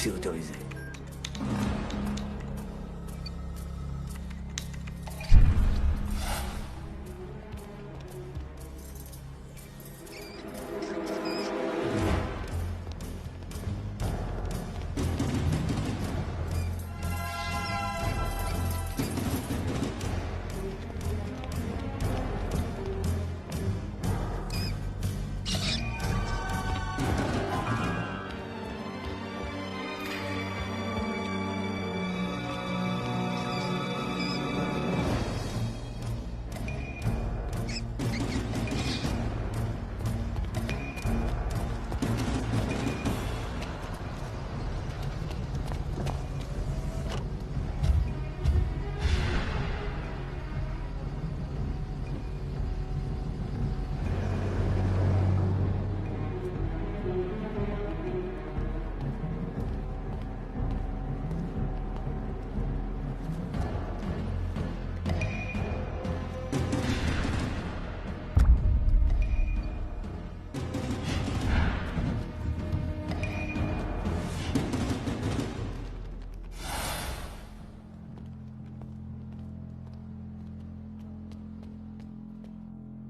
C'est autorisé.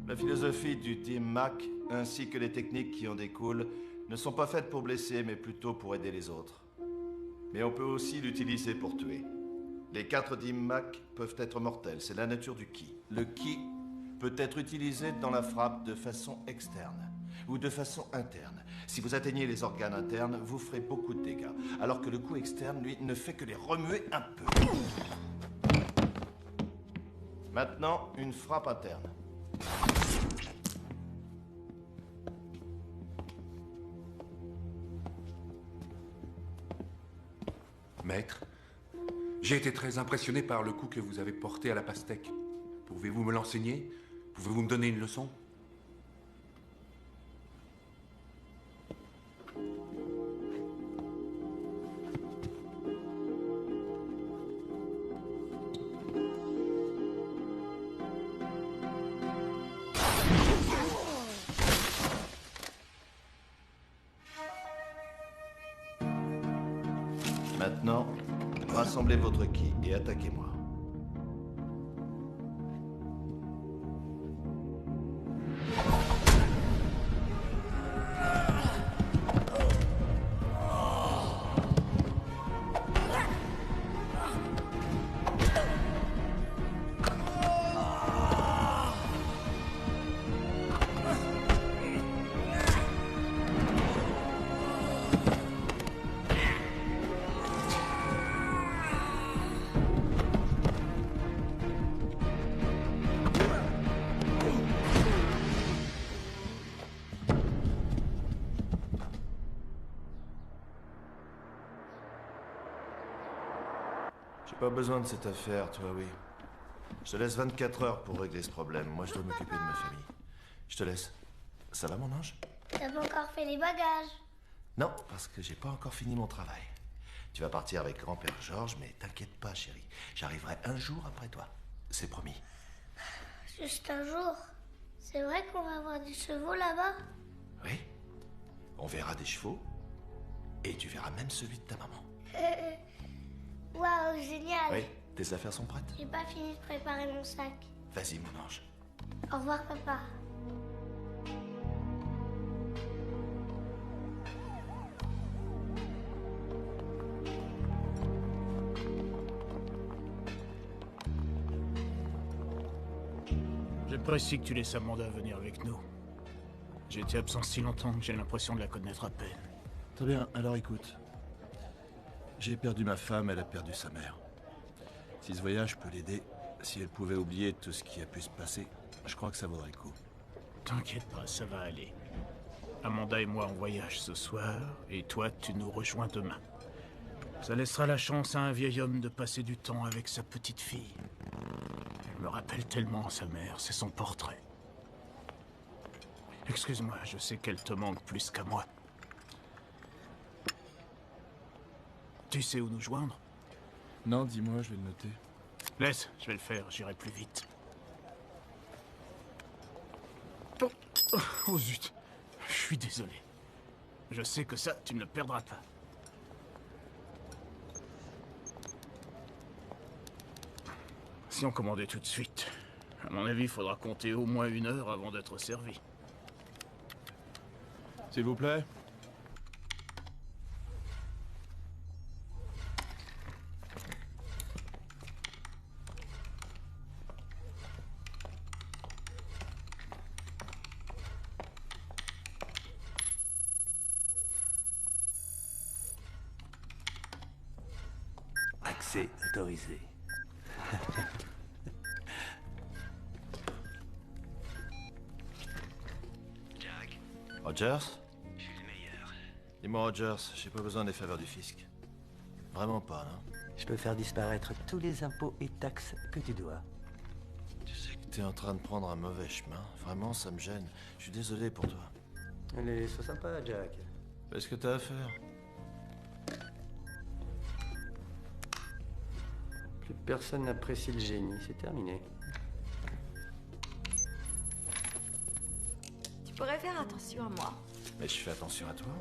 La philosophie du Team Mac, ainsi que les techniques qui en découlent, ne sont pas faites pour blesser, mais plutôt pour aider les autres. Mais on peut aussi l'utiliser pour tuer. Les 4 Team Mac peuvent être mortels, c'est la nature du ki. Le ki peut être utilisé dans la frappe de façon externe ou de façon interne. Si vous atteignez les organes internes, vous ferez beaucoup de dégâts, alors que le coup externe, lui, ne fait que les remuer un peu. Maintenant, une frappe interne. Maître, j'ai été très impressionné par le coup que vous avez porté à la pastèque. Pouvez-vous me l'enseigner? Pouvez-vous me donner une leçon? Maintenant, rassemblez votre ki et attaquez-moi. J'ai pas besoin de cette affaire, toi, oui. Je te laisse 24 heures pour régler ce problème. Moi, je dois m'occuper de ma famille. Je te laisse. Ça va, mon ange? T'as pas encore fait les bagages? Non, parce que j'ai pas encore fini mon travail. Tu vas partir avec grand-père Georges, mais t'inquiète pas, chérie. J'arriverai un jour après toi. C'est promis. Juste un jour. C'est vrai qu'on va avoir des chevaux là-bas? Oui. On verra des chevaux. Et tu verras même celui de ta maman. Waouh, génial! Oui, tes affaires sont prêtes? J'ai pas fini de préparer mon sac. Vas-y, mon ange. Au revoir, papa. J'apprécie que tu laisses Amanda venir avec nous. J'ai été absent si longtemps que j'ai l'impression de la connaître à peine. Très bien, alors écoute. J'ai perdu ma femme, elle a perdu sa mère. Si ce voyage peut l'aider, si elle pouvait oublier tout ce qui a pu se passer, je crois que ça vaudrait le coup. T'inquiète pas, ça va aller. Amanda et moi, on voyage ce soir, et toi, tu nous rejoins demain. Ça laissera la chance à un vieil homme de passer du temps avec sa petite fille. Elle me rappelle tellement sa mère, c'est son portrait. Excuse-moi, je sais qu'elle te manque plus qu'à moi. Tu sais où nous joindre? Non, dis-moi, je vais le noter. Laisse, je vais le faire, j'irai plus vite. Oh zut, je suis désolé. Je sais que ça, tu ne le perdras pas. ration commandée tout de suite. À mon avis, il faudra compter au moins 1 heure avant d'être servi. S'il vous plaît. Accès autorisé. Jack. Rogers? Je suis le meilleur. Dis-moi, Rogers, j'ai pas besoin des faveurs du fisc. Vraiment pas, non? Je peux faire disparaître tous les impôts et taxes que tu dois. Tu sais que t'es en train de prendre un mauvais chemin. Vraiment, ça me gêne. Je suis désolé pour toi. Allez, sois sympa, Jack. Fais ce que t'as à faire. Plus personne n'apprécie le génie, c'est terminé. Tu pourrais faire attention à moi. Mais je fais attention à toi.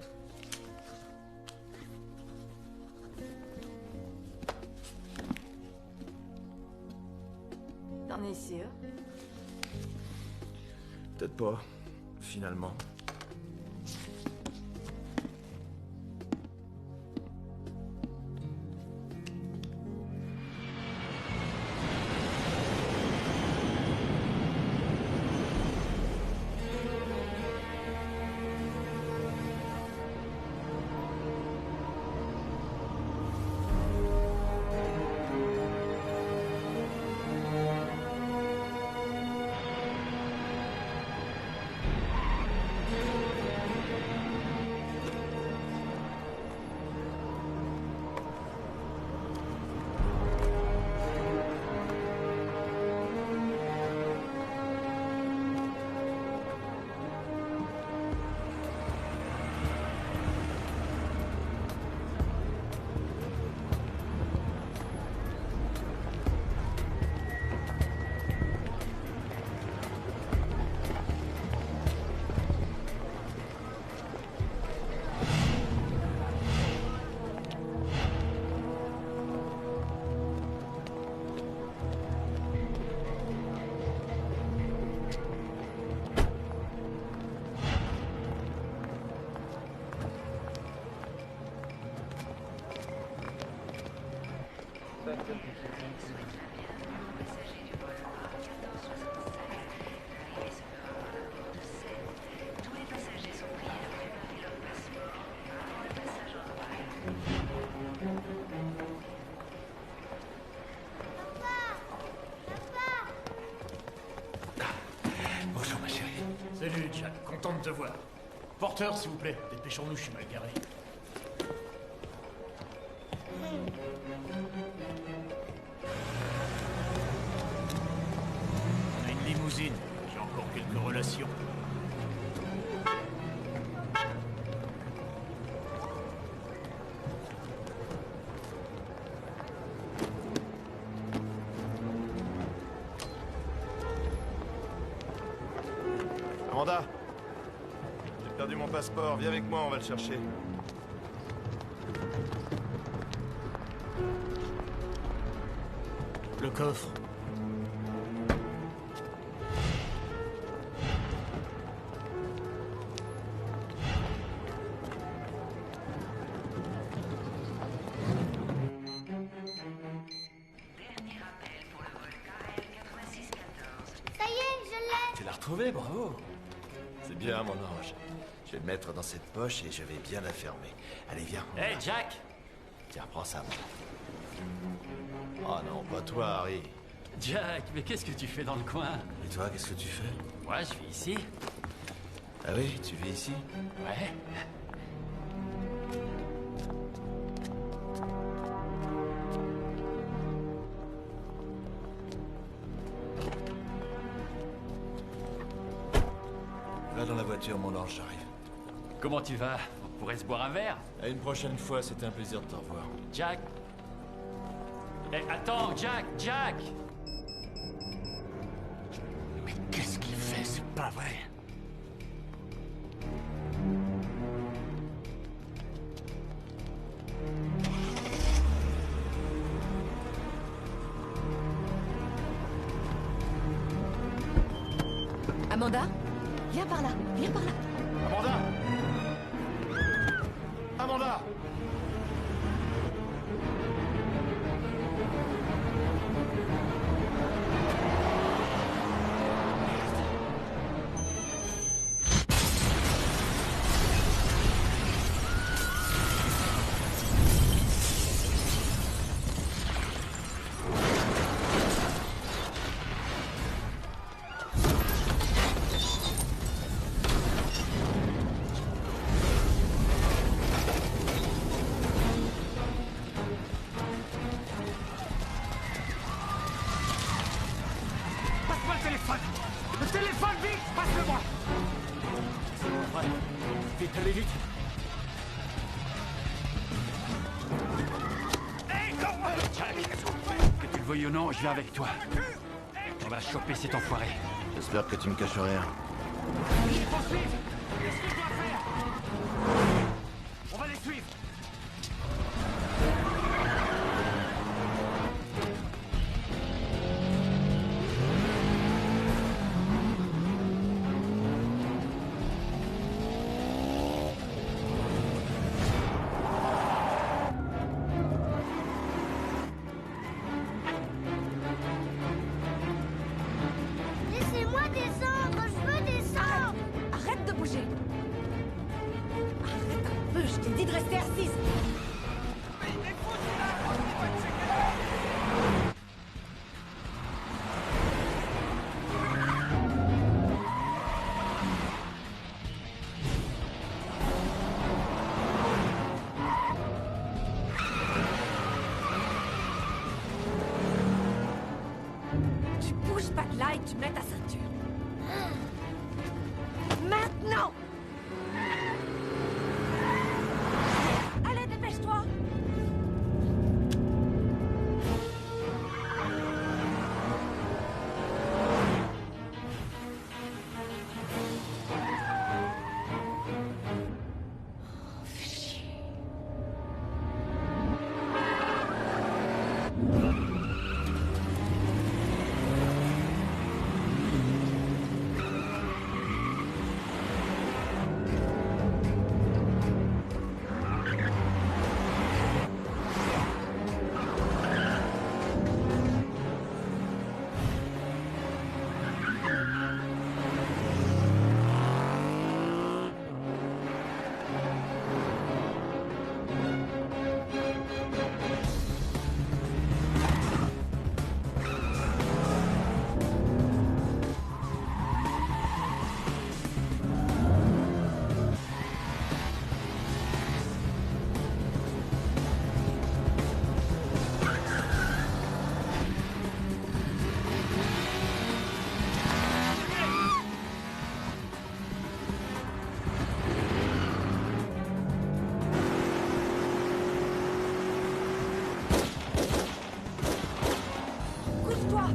T'en es sûr? Peut-être pas, finalement. Bonjour, ma chérie. Salut, Jack. Content de te voir. Porteur, s'il vous plaît. Dépêchons-nous, je suis mal garé. On a une limousine. J'ai encore quelques relations. Amanda, j'ai perdu mon passeport. Viens avec moi, on va le chercher. Le coffre. Ça y est, je l'ai. Tu l'as retrouvé, bravo. C'est bien, mon ange. Je vais le mettre dans cette poche et je vais bien la fermer. Allez, viens. Hé, Jack! Tiens, prends ça. Oh non, pas toi, Harry. Jack, mais qu'est-ce que tu fais dans le coin? Et toi, qu'est-ce que tu fais? Moi, je vis ici. Ah oui, tu vis ici? Ouais. Va dans la voiture, mon ange, j'arrive. Comment tu vas? On pourrait se boire un verre? À une prochaine fois, c'était un plaisir de te revoir. Jack? Hé, attends, Jack! Jack! Mais qu'est-ce qu'il fait? C'est pas vrai. Amanda? Viens par là, viens par là. Amanda! Amanda! Passe-moi le téléphone! Le téléphone, vite! Passe-le-moi! Ouais. Vite, allez vite. Jack, que tu le veuilles ou non, je viens avec toi. On va choper cet enfoiré. J'espère que tu me caches rien. Il faut suivre! Qu'est-ce que je dois faire? On va les suivre! Laissez-moi descendre, je veux descendre. Arrête de bouger. Arrête un peu, je t'ai dit de rester assise. Tu bouges pas de là et tu mets ta ceinture. Maintenant! Allez, dépêche-toi! Fais chier. Couche-toi!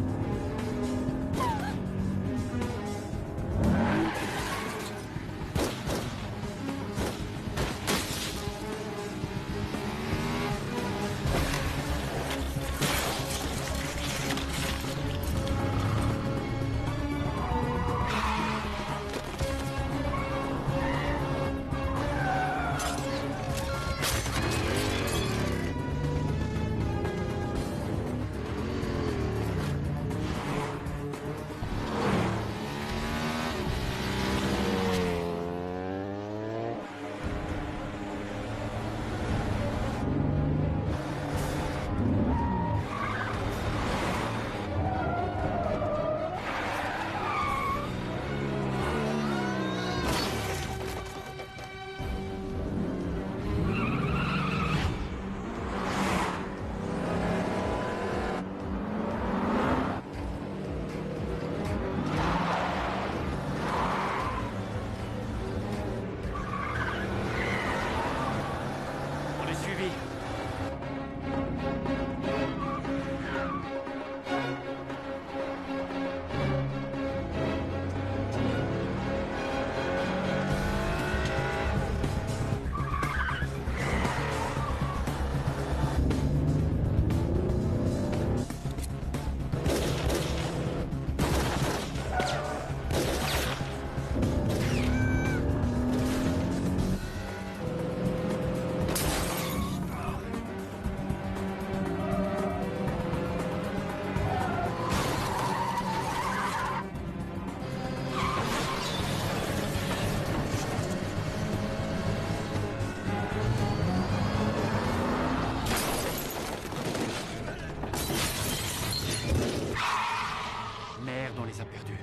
on les a perdus.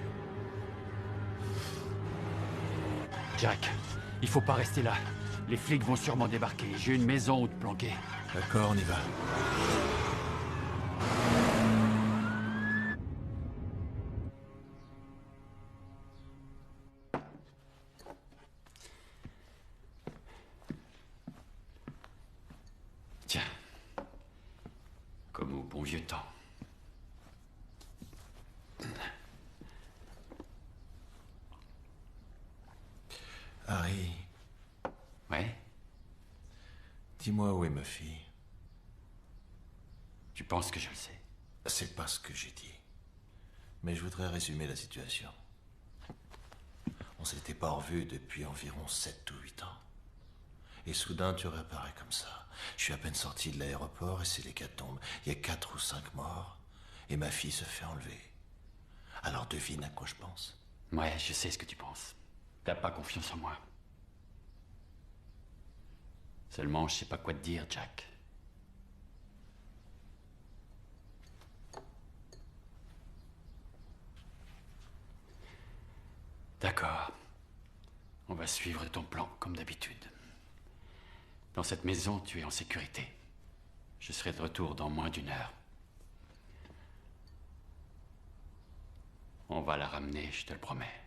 Jack, il faut pas rester là. Les flics vont sûrement débarquer. J'ai une maison où te planquer. D'accord, on y va. Tiens. Comme au bon vieux temps. Harry, Ouais? dis-moi où est ma fille. Tu penses que je le sais? C'est pas ce que j'ai dit. Mais je voudrais résumer la situation. On s'était pas revus depuis environ 7 ou 8 ans. Et soudain, tu réapparais comme ça. Je suis à peine sorti de l'aéroport et c'est l'hécatombe. Il y a 4 ou 5 morts. Et ma fille se fait enlever. Alors devine à quoi je pense. Ouais, je sais ce que tu penses. T'as pas confiance en moi. Seulement, je sais pas quoi te dire, Jack. D'accord. On va suivre ton plan, comme d'habitude. Dans cette maison, tu es en sécurité. Je serai de retour dans moins d'1 heure. On va la ramener, je te le promets.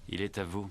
Il est à vous.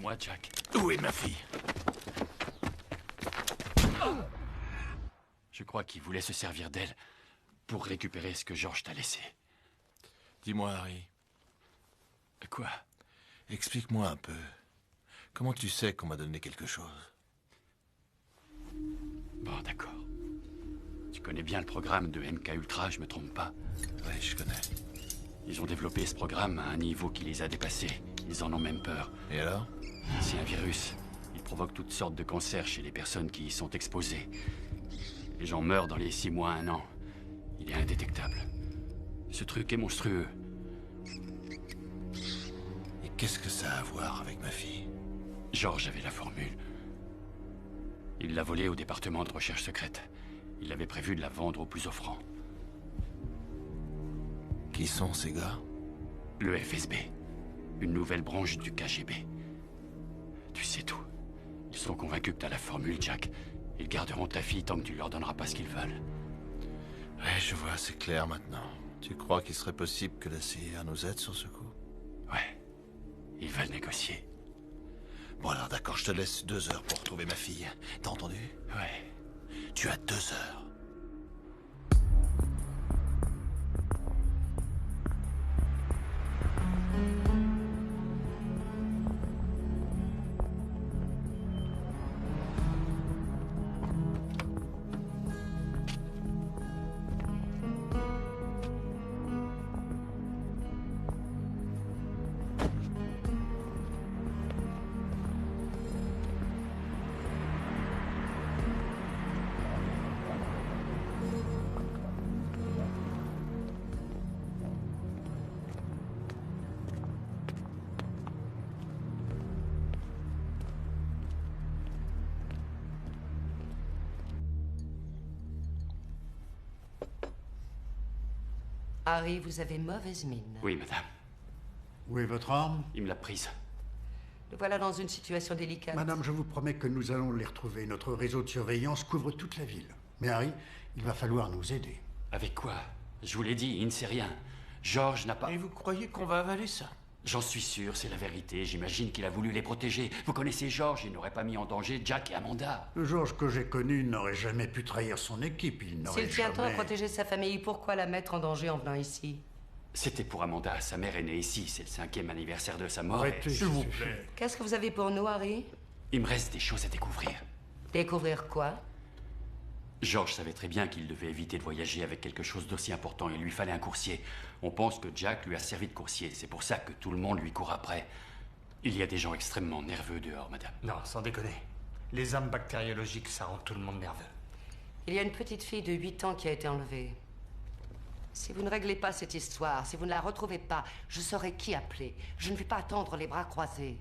moi, Jack. Où est ma fille? Je crois qu'il voulait se servir d'elle pour récupérer ce que George t'a laissé. Dis-moi, Harry, Quoi? explique-moi un peu. Comment tu sais qu'on m'a donné quelque chose? Bon, d'accord. Tu connais bien le programme de MK Ultra, je me trompe pas? Oui, je connais. Ils ont développé ce programme à un niveau qui les a dépassés. Ils en ont même peur. Et alors? C'est un virus. Il provoque toutes sortes de cancers chez les personnes qui y sont exposées. Les gens meurent dans les 6 mois à 1 an. Il est indétectable. Ce truc est monstrueux. Et qu'est-ce que ça a à voir avec ma fille? George avait la formule. Il l'a volée au département de recherche secrète. Il avait prévu de la vendre au plus offrant. Qui sont ces gars? Le FSB. Une nouvelle branche du KGB. Tu sais tout. Ils sont convaincus que t'as la formule, Jack. Ils garderont ta fille tant que tu leur donneras pas ce qu'ils veulent. Ouais, je vois, c'est clair maintenant. Tu crois qu'il serait possible que la CIA nous aide sur ce coup? Ouais. Ils veulent négocier. Bon alors d'accord, je te laisse 2 heures pour retrouver ma fille. T'as entendu? Ouais. Tu as 2 heures. Harry, vous avez mauvaise mine. Oui, madame. Où est votre arme? Il me l'a prise. Le voilà dans une situation délicate. Madame, je vous promets que nous allons les retrouver. Notre réseau de surveillance couvre toute la ville. Mais Harry, il va falloir nous aider. Avec quoi? Je vous l'ai dit, il ne sait rien. George n'a pas... Et vous croyez qu'on va avaler ça? J'en suis sûr, c'est la vérité. J'imagine qu'il a voulu les protéger. Vous connaissez George, il n'aurait pas mis en danger Jack et Amanda. Le George que j'ai connu n'aurait jamais pu trahir son équipe. Il n'aurait S'il tient tant à jamais... protéger sa famille, pourquoi la mettre en danger en venant ici? C'était pour Amanda. Sa mère est née ici. C'est le 5e anniversaire de sa mort. Arrêtez, s'il vous plaît. Qu'est-ce que vous avez pour nous, Harry? Il me reste des choses à découvrir. Découvrir quoi? George savait très bien qu'il devait éviter de voyager avec quelque chose d'aussi important. Il lui fallait un coursier. On pense que Jack lui a servi de coursier. C'est pour ça que tout le monde lui court après. Il y a des gens extrêmement nerveux dehors, madame. Non, sans déconner. Les armes bactériologiques, ça rend tout le monde nerveux. Il y a une petite fille de 8 ans qui a été enlevée. Si vous ne réglez pas cette histoire, si vous ne la retrouvez pas, je saurai qui appeler. Je ne vais pas attendre les bras croisés.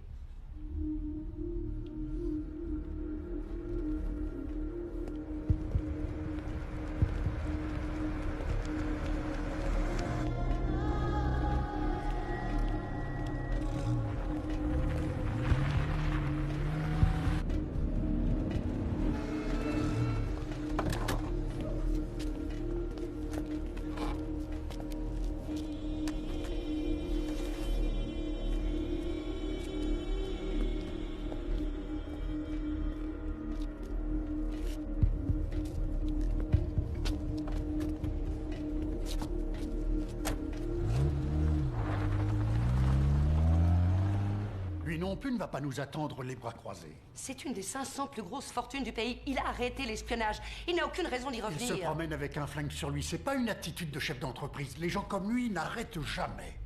Lui non plus ne va pas nous attendre les bras croisés. C'est une des 500 plus grosses fortunes du pays. Il a arrêté l'espionnage. Il n'a aucune raison d'y Il revenir. se promène avec un flingue sur lui. C'est pas une attitude de chef d'entreprise. Les gens comme lui n'arrêtent jamais.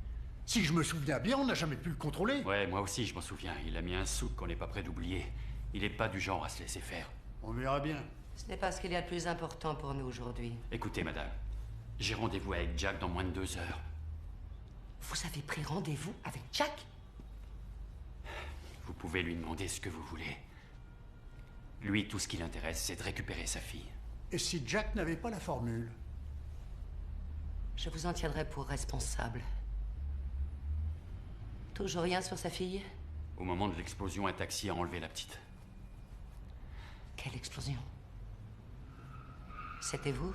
Si je me souviens bien, on n'a jamais pu le contrôler. Ouais, moi aussi, je m'en souviens. Il a mis un souk qu'on n'est pas prêt d'oublier. Il n'est pas du genre à se laisser faire. On verra bien. Ce n'est pas ce qu'il y a de plus important pour nous aujourd'hui. Écoutez, madame. J'ai rendez-vous avec Jack dans moins de 2 heures. Vous avez pris rendez-vous avec Jack? Vous pouvez lui demander ce que vous voulez. Lui, tout ce qui l'intéresse, c'est de récupérer sa fille. Et si Jack n'avait pas la formule? Je vous en tiendrai pour responsable. Toujours rien sur sa fille? Au moment de l'explosion, un taxi a enlevé la petite. Quelle explosion? C'était vous?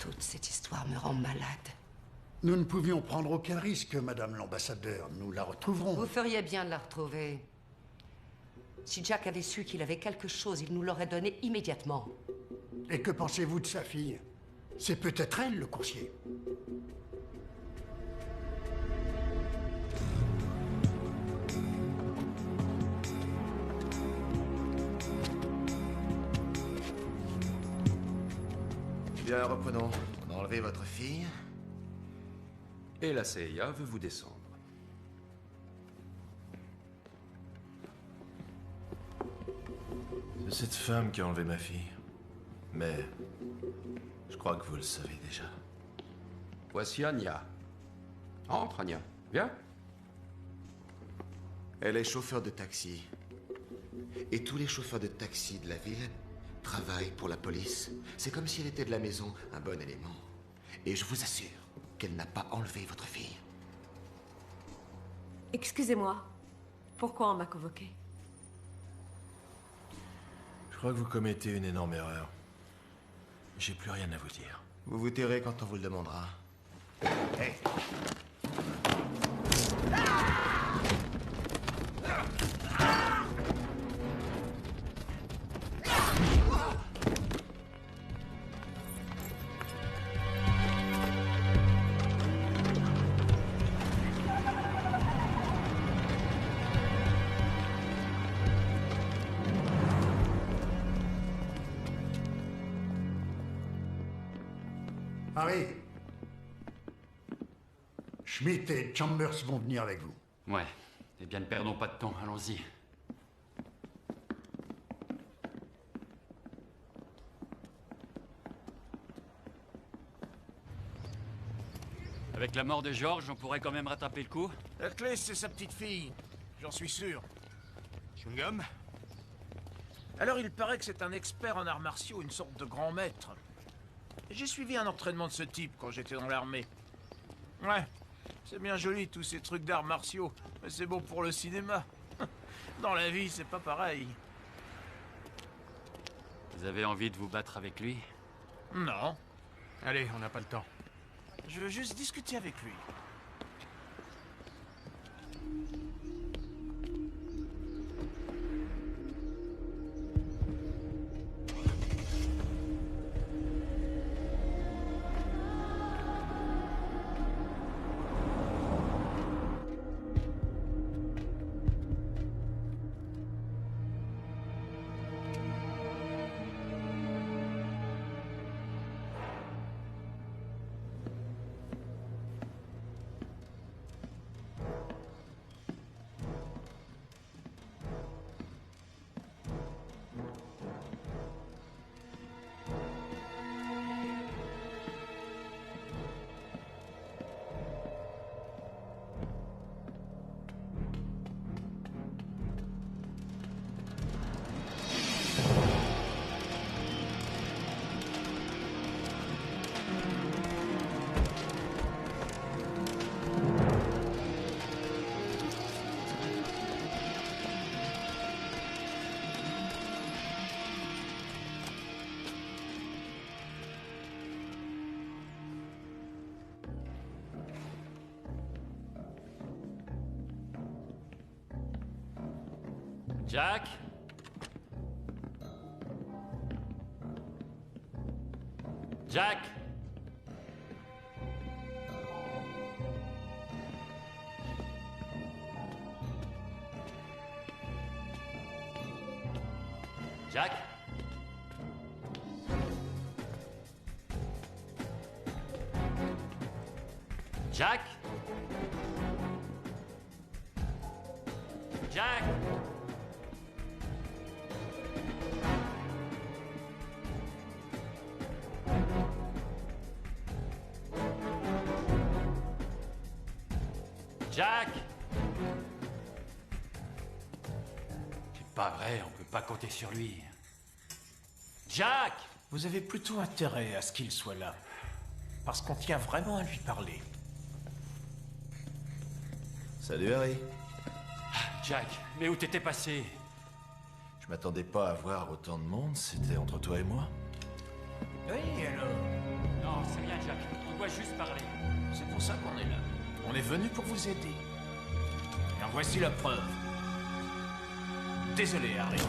Toute cette histoire me rend malade. Nous ne pouvions prendre aucun risque, Madame l'ambassadeur. Nous la retrouverons. Vous feriez bien de la retrouver. Si Jack avait su qu'il avait quelque chose, il nous l'aurait donné immédiatement. Et que pensez-vous de sa fille? C'est peut-être elle, le coursier. Bien, reprenons. On a enlevé votre fille. Et la CIA veut vous descendre. C'est cette femme qui a enlevé ma fille. Mais je crois que vous le savez déjà. Voici Anya. Entre, Anya. Viens. Elle est chauffeur de taxi. Et tous les chauffeurs de taxi de la ville travaillent pour la police. C'est comme si elle était de la maison, un bon élément. Et je vous assure qu'elle n'a pas enlevé votre fille. Excusez-moi. Pourquoi on m'a convoqué? Je crois que vous commettez une énorme erreur. J'ai plus rien à vous dire. Vous vous tairez quand on vous le demandera. Hey. Harry. Schmidt et Chambers vont venir avec vous. Ouais. Eh bien, ne perdons pas de temps. Allons-y. Avec la mort de George, on pourrait quand même rattraper le coup. La clé, c'est sa petite fille. J'en suis sûr. Chewing-gum? Alors, il paraît que c'est un expert en arts martiaux, une sorte de grand maître. J'ai suivi un entraînement de ce type quand j'étais dans l'armée. Ouais, c'est bien joli tous ces trucs d'arts martiaux, mais c'est bon pour le cinéma. Dans la vie, c'est pas pareil. Vous avez envie de vous battre avec lui? Non. Allez, on n'a pas le temps. Je veux juste discuter avec lui. Jack? Jack? Jack? Jack? Jack? Jack? C'est pas vrai, on peut pas compter sur lui. Jack! Vous avez plutôt intérêt à ce qu'il soit là. Parce qu'on tient vraiment à lui parler. Salut Harry. Jack, mais où t'étais passé? Je m'attendais pas à voir autant de monde, c'était entre toi et moi. Oui, alors. Non, c'est rien, Jack. On doit juste parler. C'est pour ça qu'on est là. On est venu pour vous aider. Et en voici la preuve. Désolé, Harry.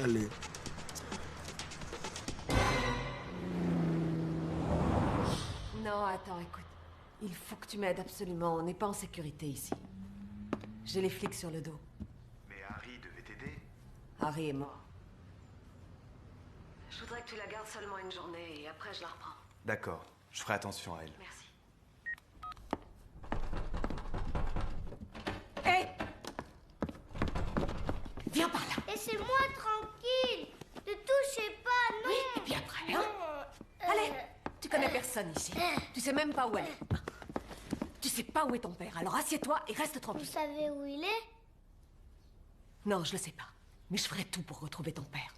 Allez. Non, attends, écoute. Il faut que tu m'aides absolument. On n'est pas en sécurité ici. J'ai les flics sur le dos. Mais Harry devait t'aider. Harry est mort. Je voudrais que tu la gardes seulement une journée et après je la reprends. D'accord, je ferai attention à elle. Merci. Hé! Viens par là. Laissez-moi tranquille. Ne touchez pas, non. Oui, et puis après, hein? Allez, tu connais personne ici. Tu sais même pas où elle est. Tu sais pas où est ton père, alors assieds-toi et reste tranquille. Vous savez où il est? Non, je le sais pas. Mais je ferai tout pour retrouver ton père.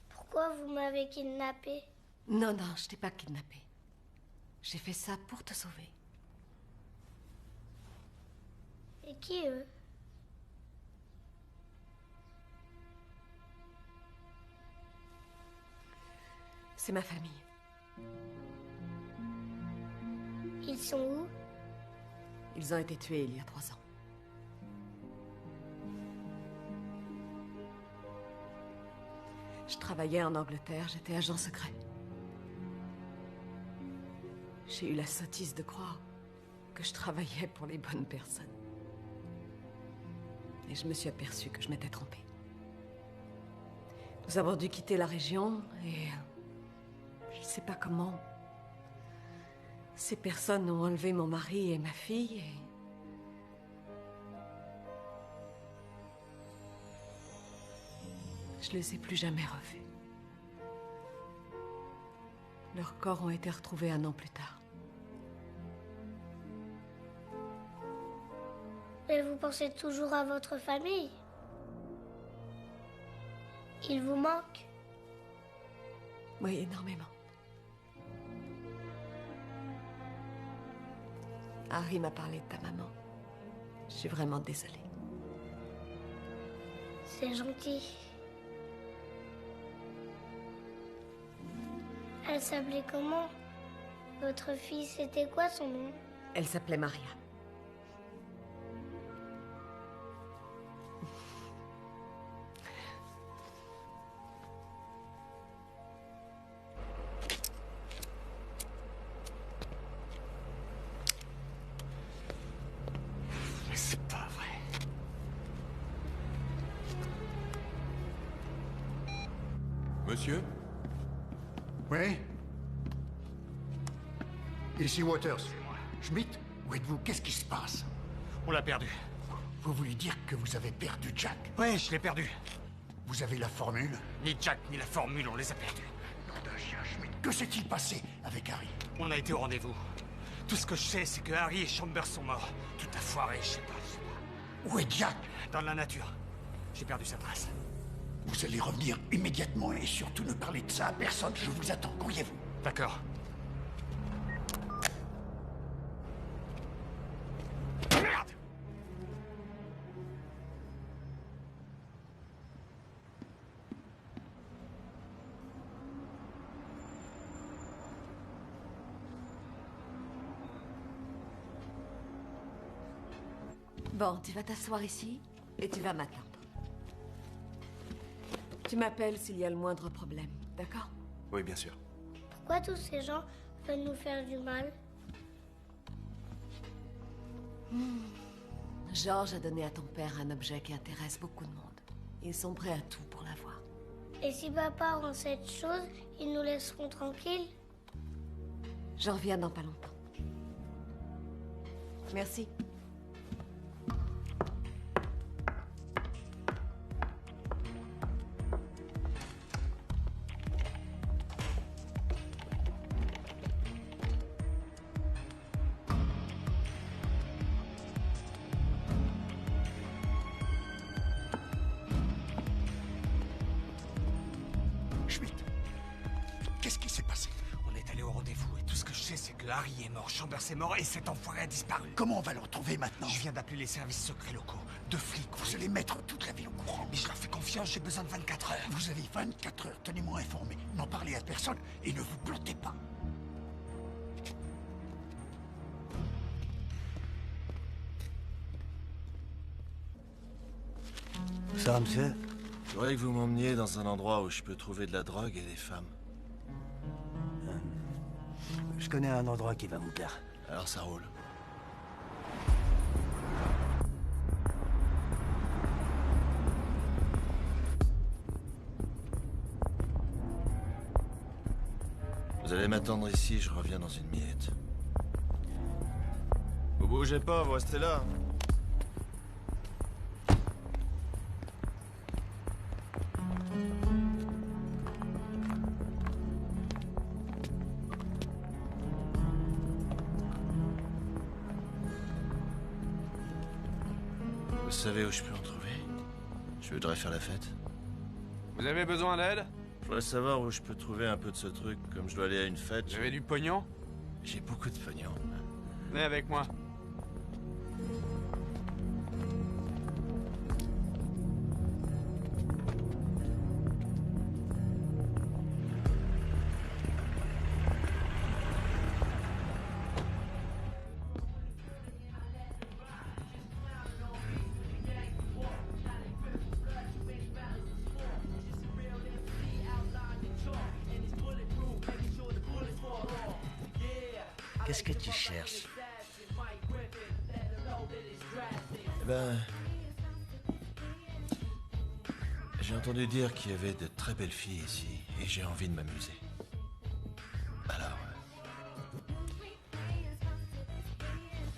Pourquoi vous m'avez kidnappé? Non, non, je t'ai pas kidnappé. J'ai fait ça pour te sauver. Et qui, eux? C'est ma famille. Ils sont où? Ils ont été tués il y a 3 ans. Je travaillais en Angleterre, j'étais agent secret. J'ai eu la sottise de croire que je travaillais pour les bonnes personnes. Et je me suis aperçue que je m'étais trompée. Nous avons dû quitter la région et... je sais pas comment... ces personnes ont enlevé mon mari et ma fille et... je les ai plus jamais revus. Leurs corps ont été retrouvés 1 an plus tard. Mais vous pensez toujours à votre famille? Il vous manque? Oui, énormément. Harry m'a parlé de ta maman. Je suis vraiment désolée. C'est gentil. Elle s'appelait comment? Votre fille, c'était quoi son nom? Elle s'appelait Maria. Mais c'est pas vrai. Monsieur? Oui? Ici Waters. Schmidt, où êtes-vous? Qu'est-ce qui se passe? On l'a perdu. Vous voulez dire que vous avez perdu Jack? Ouais, je l'ai perdu. Vous avez la formule? Ni Jack ni la formule, on les a perdus. Nom d'un chien, Schmidt. Que s'est-il passé avec Harry? On a été au rendez-vous. Tout ce que je sais, c'est que Harry et Chambers sont morts. Tout a foiré, je sais pas. Où est Jack? Dans la nature. J'ai perdu sa trace. Vous allez revenir immédiatement et surtout ne parlez de ça à personne. Je vous attends, courriez-vous. D'accord. Merde! Bon, tu vas t'asseoir ici et tu vas m'attendre. Tu m'appelles s'il y a le moindre problème, d'accord? Oui, bien sûr. Pourquoi tous ces gens veulent nous faire du mal? George a donné à ton père un objet qui intéresse beaucoup de monde. Ils sont prêts à tout pour l'avoir. Et si papa rend cette chose, ils nous laisseront tranquilles? Je reviens dans pas longtemps. Merci. Schmidt, qu'est-ce qui s'est passé? On est allé au rendez-vous et tout ce que je sais, c'est que Harry est mort, Chambers est mort et cet enfoiré a disparu. Comment on va le retrouver maintenant? Je viens d'appeler les services secrets locaux. 2 flics. Vous allez mettre toute la ville au courant. Mais je leur fais confiance, j'ai besoin de 24 heures. Vous avez 24 heures, tenez-moi informé. N'en parlez à personne et ne vous plantez pas. Ça va, monsieur? Je voudrais que vous m'emmeniez dans un endroit où je peux trouver de la drogue et des femmes. Je connais un endroit qui va vous plaire. Alors ça roule. Vous allez m'attendre ici, je reviens dans une minute. Vous bougez pas, vous restez là. Vous savez où je peux en trouver? Je voudrais faire la fête. Vous avez besoin d'aide? Je voudrais savoir où je peux trouver un peu de ce truc, comme je dois aller à une fête. Vous avez du pognon? J'ai beaucoup de pognon. Venez avec moi. Qu'est-ce que tu cherches? Eh ben... J'ai entendu dire qu'il y avait de très belles filles ici, et j'ai envie de m'amuser. Alors...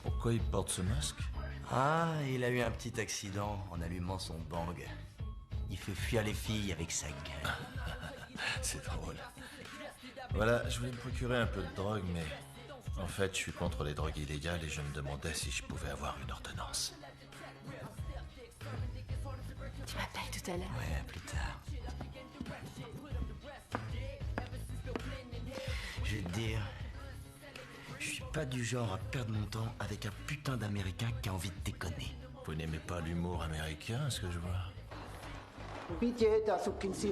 Pourquoi il porte ce masque? Ah, il a eu un petit accident en allumant son bang. Il fait fuir les filles avec sa gueule. C'est drôle. Voilà, je voulais me procurer un peu de drogue, mais... En fait, je suis contre les drogues illégales et je me demandais si je pouvais avoir une ordonnance. Tu m'appelles tout à l'heure? Ouais, plus tard. Je vais te dire... Je suis pas du genre à perdre mon temps avec un putain d'Américain qui a envie de déconner. Vous n'aimez pas l'humour américain, ce que je vois? Upitie ta sukinsin.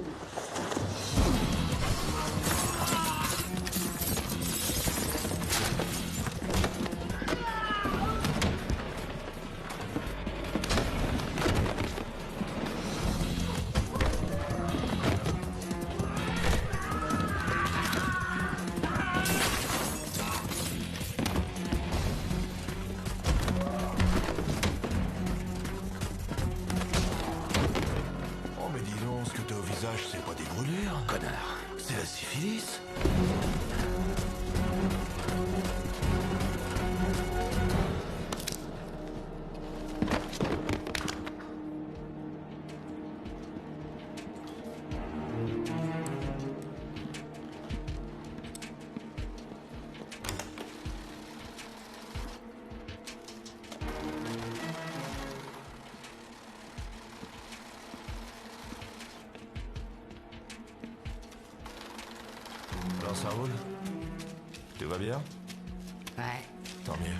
Oh, mais dis donc, ce que t'as au visage, c'est pas des brûlures, connard. C'est la syphilis. Alors ça roule? Tout va bien? Ouais. Tant mieux.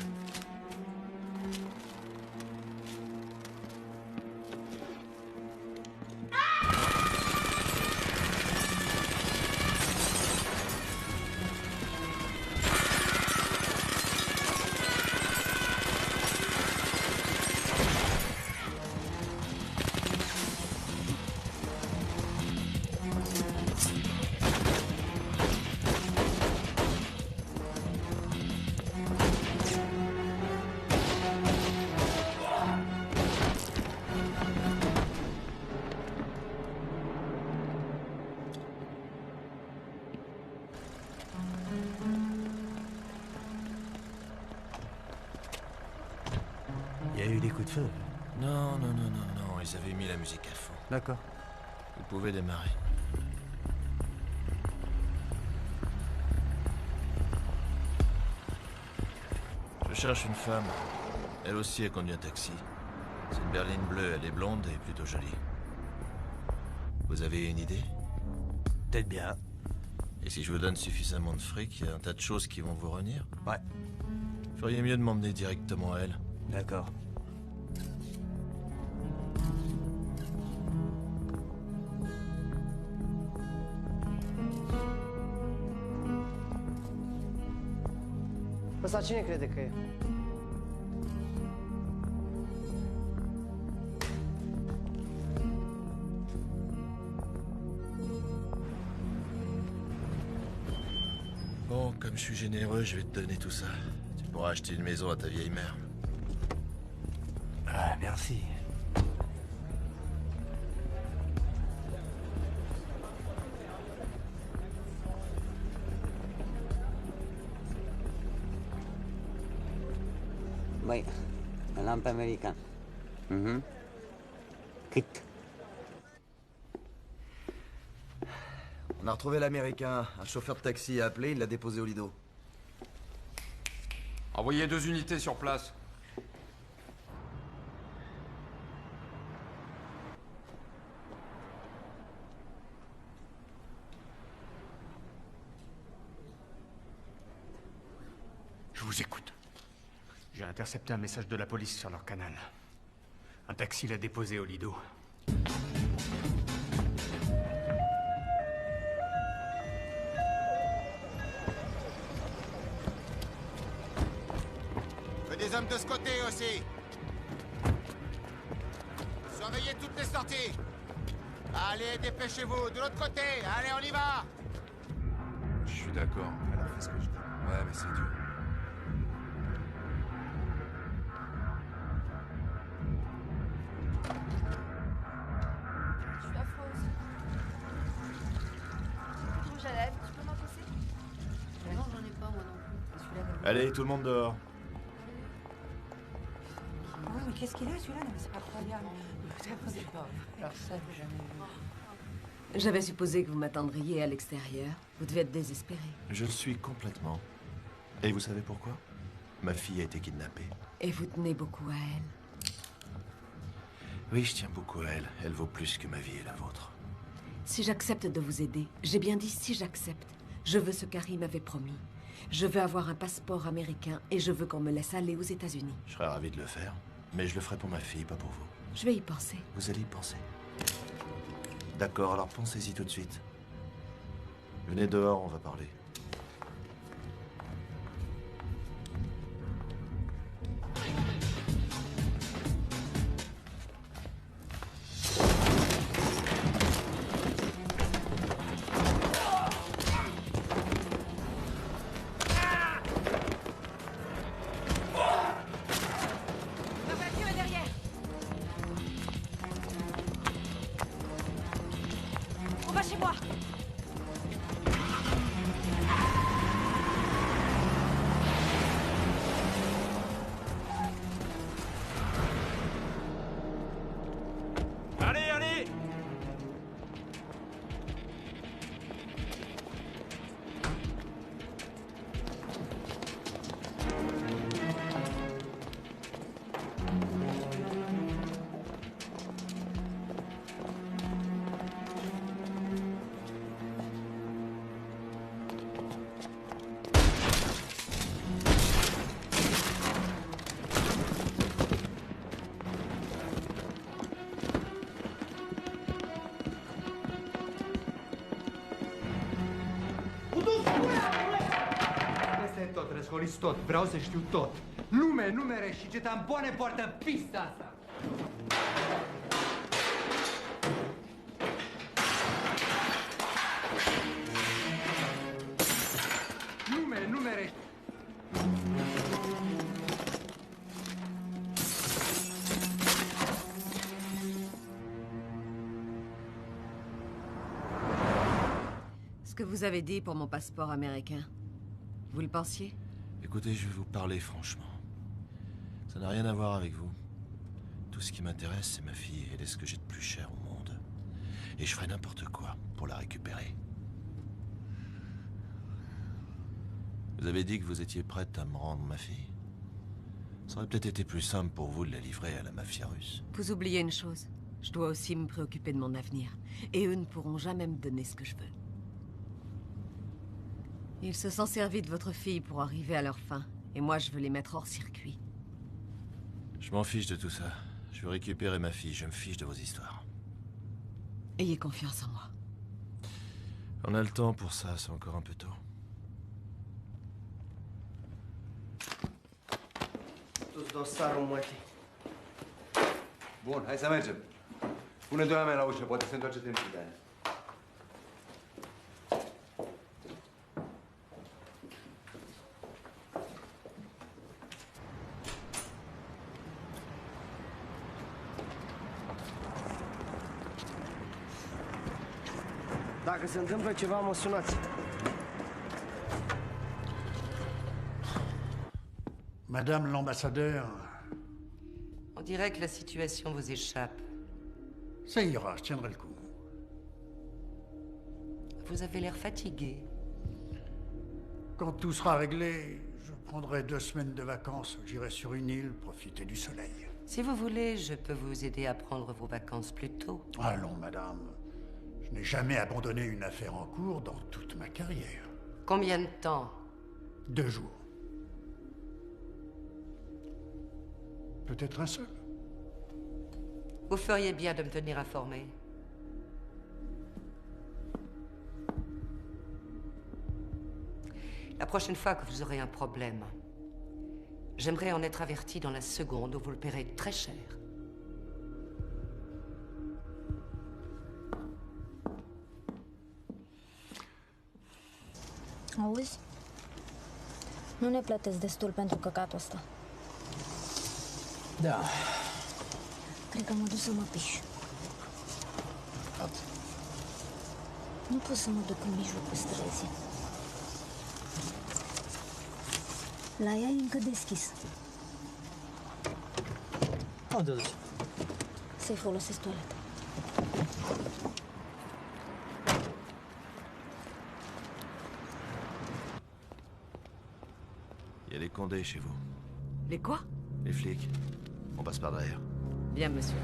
de feu. Non, non, non, non, non, ils avaient mis la musique à fond. D'accord. Vous pouvez démarrer. Je cherche une femme. Elle aussi a conduit un taxi. C'est une berline bleue, elle est blonde et plutôt jolie. Vous avez une idée? Peut-être bien. Et si je vous donne suffisamment de fric, il y a un tas de choses qui vont vous revenir? Ouais. Feriez mieux de m'emmener directement à elle. D'accord. Ăsta cine crede că e? Bon, comme je suis généreux, je vais te donner tout ça. Tu pourras acheter une maison à ta vieille mère. Ah, merci. Băi, l-am pe american. Cât? On a retrouvé l'américain. Un chauffeur de taxi a appelé, il l'a déposé au Lido. Envoyez 2 unités sur place. Je vous écoute. J'ai intercepté un message de la police sur leur canal. Un taxi l'a déposé au Lido. Des hommes de ce côté aussi. Surveillez toutes les sorties. Allez, dépêchez-vous. De l'autre côté. Allez, on y va. Je suis d'accord. Alors fais ce que je dis. Ouais, mais c'est dur. Je suis affreuse. Rouge à lèvres, tu peux m'en passer? Non, j'en ai pas moi non plus. Celui-là, Allez, tout le monde dehors. oui, mais qu'est-ce qu'il a celui-là? Non, mais c'est pas croyable. C'est pas. Personne, jamais vu. J'avais supposé que vous m'attendriez à l'extérieur. Vous devez être désespéré. Je le suis complètement. Et vous savez pourquoi? Ma fille a été kidnappée. Et vous tenez beaucoup à elle. Oui, je tiens beaucoup à elle. Elle vaut plus que ma vie et la vôtre. Si j'accepte de vous aider, j'ai bien dit si j'accepte, je veux ce qu'Harry m'avait promis. Je veux avoir un passeport américain et je veux qu'on me laisse aller aux États-Unis. Je serais ravi de le faire, mais je le ferai pour ma fille, pas pour vous. Je vais y penser. Vous allez y penser. D'accord, alors pensez-y tout de suite. Venez dehors, on va parler. La voiture est derrière. On va chez moi. Allez, allez! Asta e tot, răscoliți tot. Vreau să știu tot. Lume, numere și ce tampoane poartă pista asta. Lume, numere. Ce que vous avez dit pour mon passeport américain, vous le pensiez? Écoutez, je vais vous parler franchement. Ça n'a rien à voir avec vous. tout ce qui m'intéresse, c'est ma fille. Elle est ce que j'ai de plus cher au monde. Et je ferai n'importe quoi pour la récupérer. Vous avez dit que vous étiez prête à me rendre ma fille. Ça aurait peut-être été plus simple pour vous de la livrer à la mafia russe. Vous oubliez une chose. Je dois aussi me préoccuper de mon avenir. Et eux ne pourront jamais me donner ce que je veux. Ils se sont servis de votre fille pour arriver à leur fin. Et moi, je veux les mettre hors circuit. Je m'en fiche de tout ça. Je veux récupérer ma fille. Je me fiche de vos histoires. Ayez confiance en moi. On a le temps pour ça. C'est encore un peu tôt. Bun, hai să mergem. Pune doi oameni la ușă, poate se întoarce timpul de aia. Dacă se întâmplă ceva, mă sunați. Madame l'ambassadeur... On dirait que la situation vous échappe. Ça ira, je tiendrai le coup. Vous avez l'air fatigué. Quand tout sera réglé, je prendrai 2 semaines de vacances. J'irai sur une île, profiter du soleil. Si vous voulez, je peux vous aider à prendre vos vacances plus tôt. Allons, madame. Je n'ai jamais abandonné une affaire en cours dans toute ma carrière. Combien de temps? 2 jours. Peut-être un seul. Vous feriez bien de me tenir informé. La prochaine fois que vous aurez un problème, j'aimerais en être averti dans la seconde où vous le paierez très cher. Auzi? Nu ne plătesc destul pentru căcatul ăsta. Da. Cred că mă duc să mă piș. Nu pot să mă duc în mijlocul străzii. La ea e încă deschis. Unde duci? Să-i folosesc toaleta. Il y a des condés chez vous. Les quoi? Les flics. On passe par derrière. Bien, monsieur.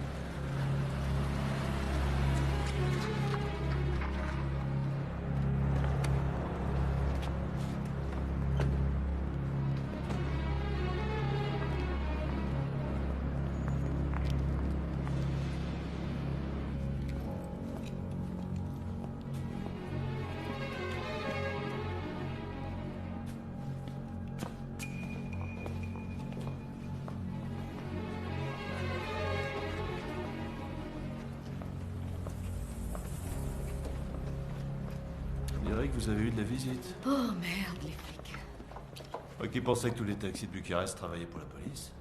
On dirait que vous avez eu de la visite. Oh merde, les flics. Moi qui pensais que tous les taxis de Bucarest travaillaient pour la police.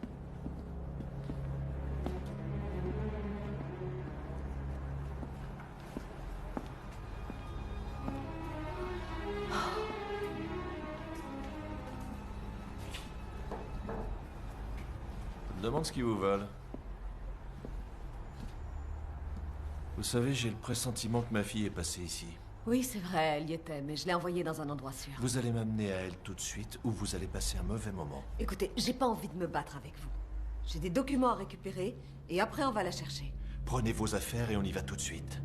Je me demande ce qu'ils vous veulent. Vous savez, j'ai le pressentiment que ma fille est passée ici. Oui, c'est vrai, elle y était, mais je l'ai envoyée dans un endroit sûr. Vous allez m'amener à elle tout de suite ou vous allez passer un mauvais moment. Écoutez, j'ai pas envie de me battre avec vous. J'ai des documents à récupérer, et après on va la chercher. Prenez vos affaires et on y va tout de suite.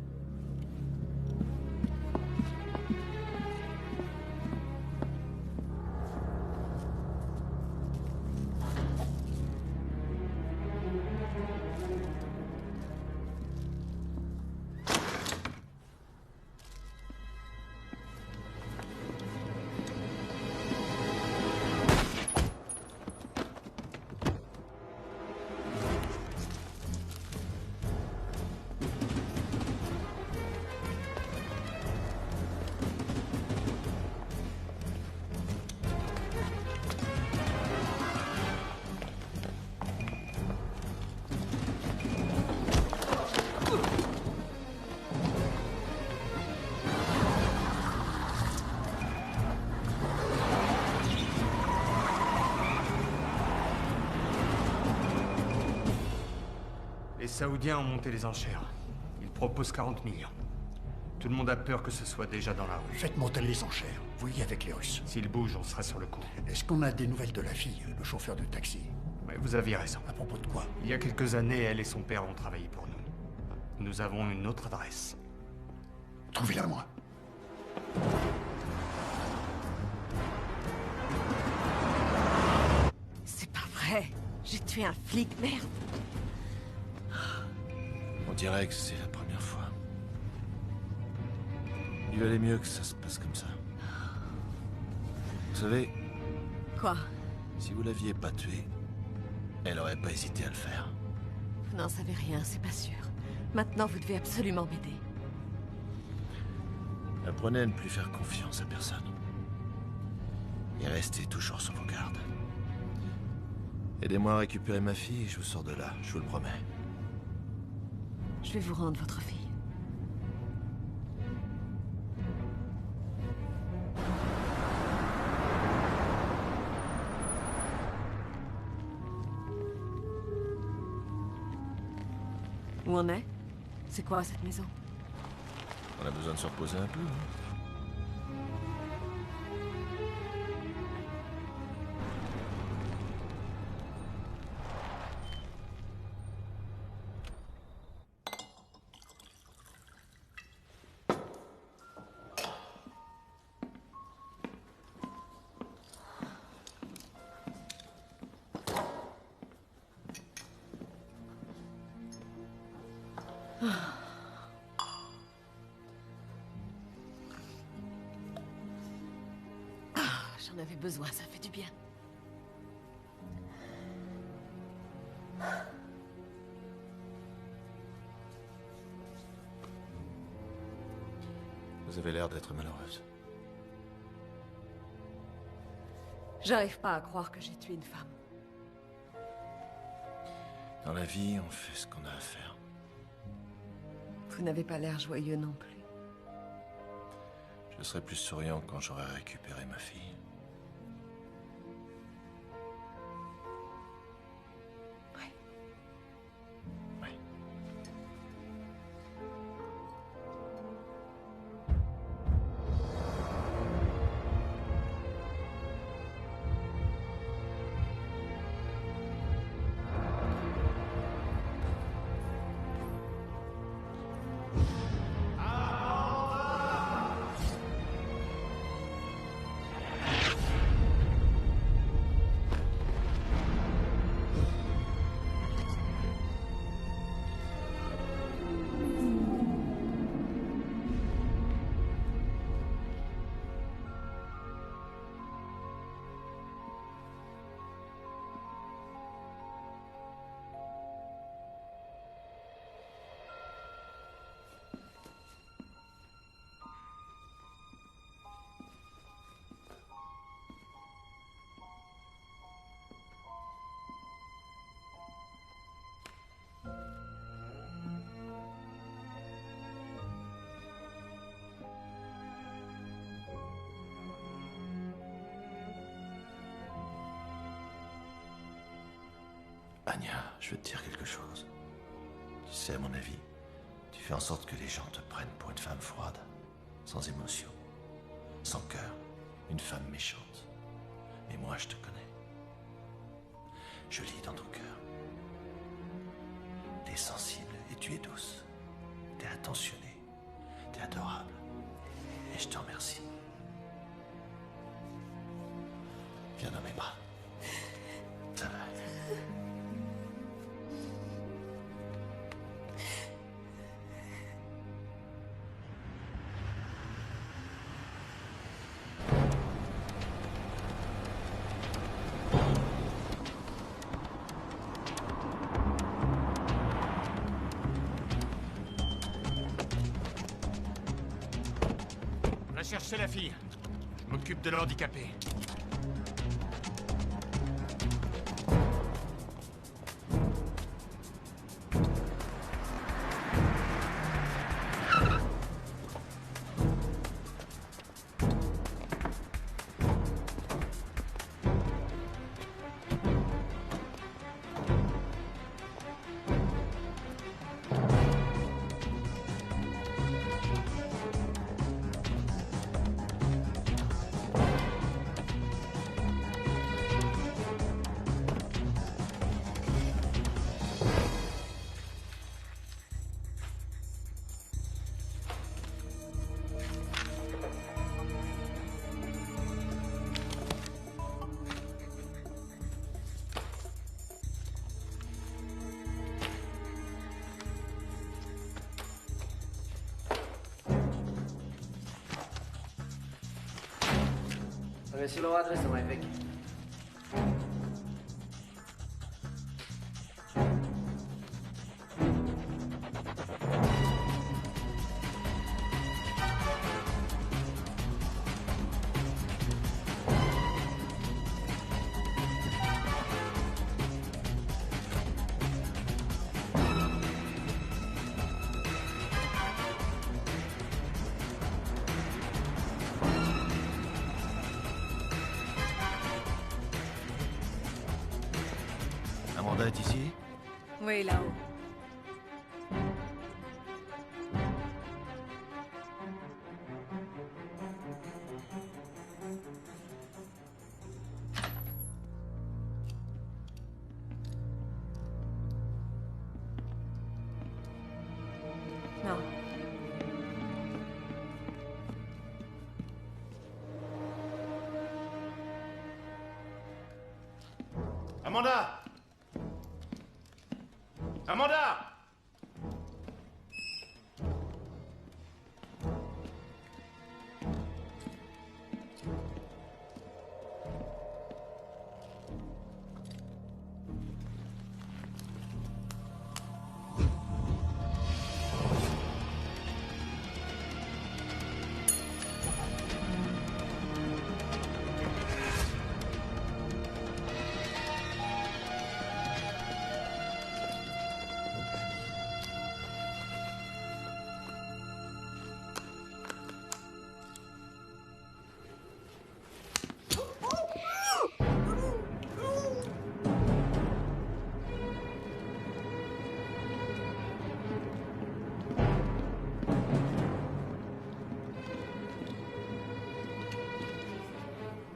Saoudiens ont monté les enchères. Ils proposent 40 millions. Tout le monde a peur que ce soit déjà dans la rue. Faites monter les enchères. Voyez avec les Russes. S'ils bougent, on sera sur le coup. Est-ce qu'on a des nouvelles de la fille, le chauffeur de taxi? Oui, vous aviez raison. À propos de quoi? Il y a quelques années, elle et son père ont travaillé pour nous. Nous avons une autre adresse. Trouvez-la moi. C'est pas vrai. J'ai tué un flic, merde. On dirait que c'est la première fois. Il valait mieux que ça se passe comme ça. Vous savez... Quoi? Si vous l'aviez pas tué, elle aurait pas hésité à le faire. Vous n'en savez rien, c'est pas sûr. Maintenant, vous devez absolument m'aider. Apprenez à ne plus faire confiance à personne. Et restez toujours sur vos gardes. Aidez-moi à récupérer ma fille et je vous sors de là, je vous le promets. Je vais vous rendre votre fille. Où on est? C'est quoi cette maison? On a besoin de se reposer un peu, hein. J'en avais besoin, ça fait du bien. Vous avez l'air d'être malheureuse. J'arrive pas à croire que j'ai tué une femme. Dans la vie, on fait ce qu'on a à faire. Vous n'avez pas l'air joyeux non plus. Je serai plus souriant quand j'aurai récupéré ma fille. Anya, je veux te dire quelque chose. Tu sais, à mon avis, tu fais en sorte que les gens te prennent pour une femme froide, sans émotion, sans cœur, une femme méchante. Mais moi, je te connais. Je lis dans ton cœur. T'es sensible et tu es douce. T'es attentionnée. T'es adorable. Et je te remercie. Viens dans mes bras. Ça va. Va chercher la fille. Je m'occupe de l'handicapé. Avesilo adresa, Mike. Amanda est ici? Oui, là-haut. Non. Amanda! Amanda!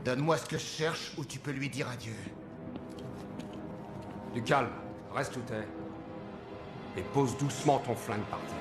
Donne-moi ce que je cherche ou tu peux lui dire adieu. Du calme, reste où t'es. Et pose doucement ton flingue par terre.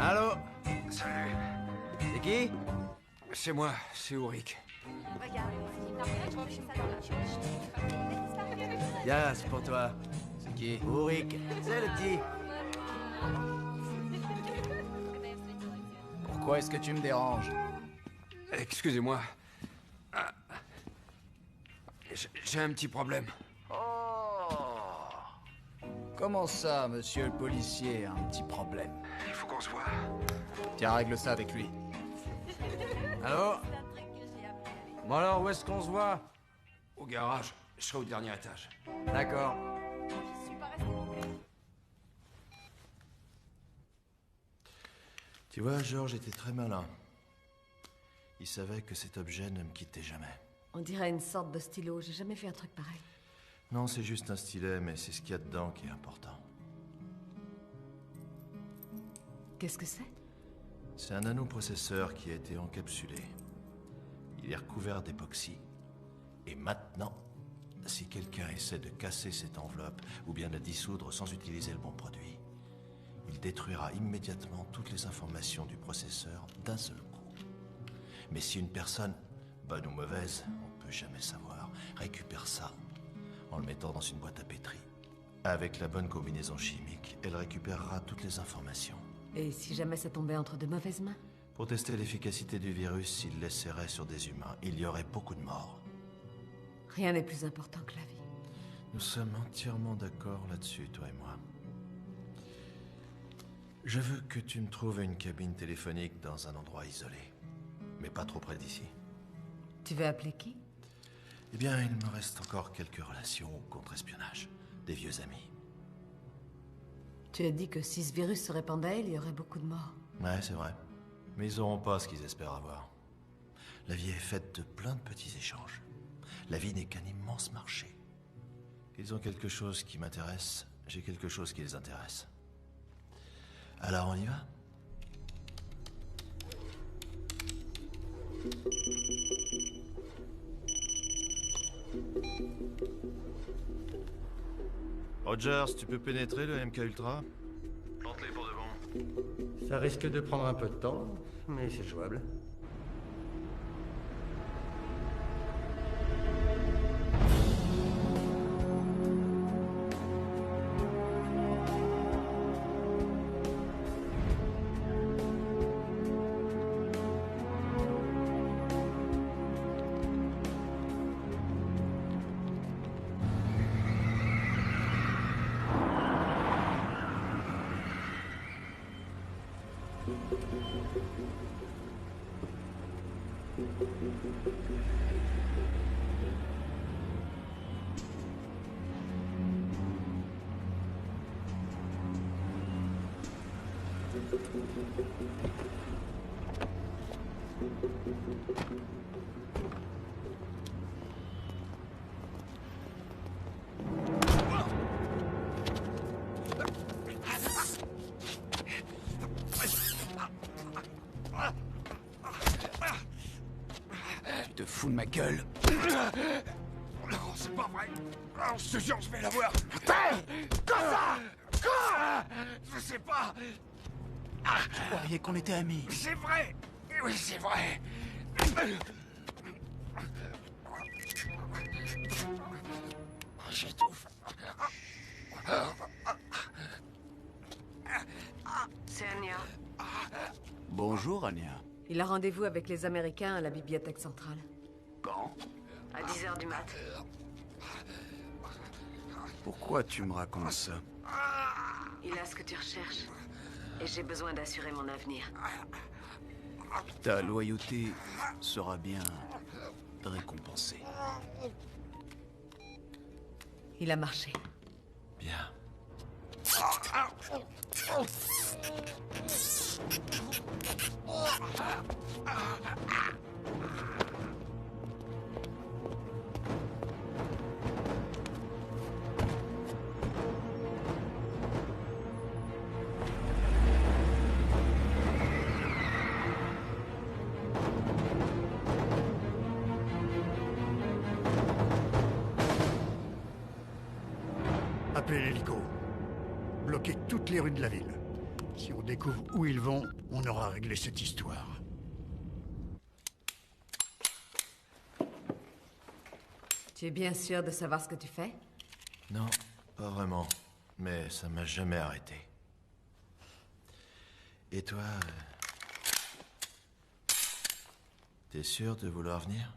Allô? Salut. C'est qui? C'est moi, c'est Ulrich. Viens, c'est pour toi. C'est qui? Ulrich. C'est le petit. Pourquoi est-ce que tu me déranges? Excusez-moi. J'ai un petit problème. Comment ça, monsieur le policier, un petit problème? Il faut qu'on se voit. Tiens, règle ça avec lui. Allô? Bon alors, où est-ce qu'on se voit? Au garage, je serai au dernier étage. D'accord. Tu vois, George était très malin. Il savait que cet objet ne me quittait jamais. On dirait une sorte de stylo. J'ai jamais fait un truc pareil. Non, c'est juste un stylet, mais c'est ce qu'il y a dedans qui est important. Qu'est-ce que c'est? C'est un nanoprocesseur qui a été encapsulé. Il est recouvert d'époxy. Et maintenant, si quelqu'un essaie de casser cette enveloppe ou bien de la dissoudre sans utiliser le bon produit, il détruira immédiatement toutes les informations du processeur d'un seul coup. Mais si une personne, bonne ou mauvaise, on peut jamais savoir, récupère ça en le mettant dans une boîte à pétri, avec la bonne combinaison chimique, elle récupérera toutes les informations. Et si jamais ça tombait entre de mauvaises mains? Pour tester l'efficacité du virus, s'il l'essaierait sur des humains, il y aurait beaucoup de morts. Rien n'est plus important que la vie. Nous sommes entièrement d'accord là-dessus, toi et moi. Je veux que tu me trouves une cabine téléphonique dans un endroit isolé, mais pas trop près d'ici. Tu veux appeler qui? Eh bien, il me reste encore quelques relations au contre-espionnage, des vieux amis. Tu as dit que si ce virus se répandait, il y aurait beaucoup de morts. Ouais, c'est vrai. Mais ils n'auront pas ce qu'ils espèrent avoir. La vie est faite de plein de petits échanges. La vie n'est qu'un immense marché. Ils ont quelque chose qui m'intéresse, j'ai quelque chose qui les intéresse. Alors on y va? Rogers, tu peux pénétrer le MK Ultra? Plante-les pour de bon. Ça risque de prendre un peu de temps, mais c'est jouable. Tu te fous de ma gueule? Non, c'est pas vrai. Non, je te jure, je vais l'avoir. Quoi ça? Quoi? Je sais pas. Je croyais qu'on était amis. C'est vrai. Oui, c'est vrai. J'étouffe. C'est Anya. Bonjour, Anya. Il a rendez-vous avec les Américains à la bibliothèque centrale. Quand? À 10h du mat. Pourquoi tu me racontes ça? Il a ce que tu recherches. Et j'ai besoin d'assurer mon avenir. Ta loyauté sera bien récompensée. Il a marché. Bien. Appelez l'hélico. Bloquez toutes les rues de la ville. Si on découvre où ils vont, on aura réglé cette histoire. Tu es bien sûr de savoir ce que tu fais? Non, pas vraiment. Mais ça m'a jamais arrêté. Et toi... T'es sûr de vouloir venir?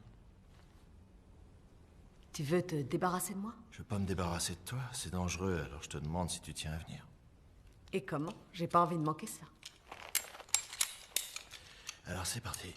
Tu veux te débarrasser de moi? Je veux pas me débarrasser de toi, c'est dangereux, alors je te demande si tu tiens à venir. Et comment? J'ai pas envie de manquer ça. Alors c'est parti.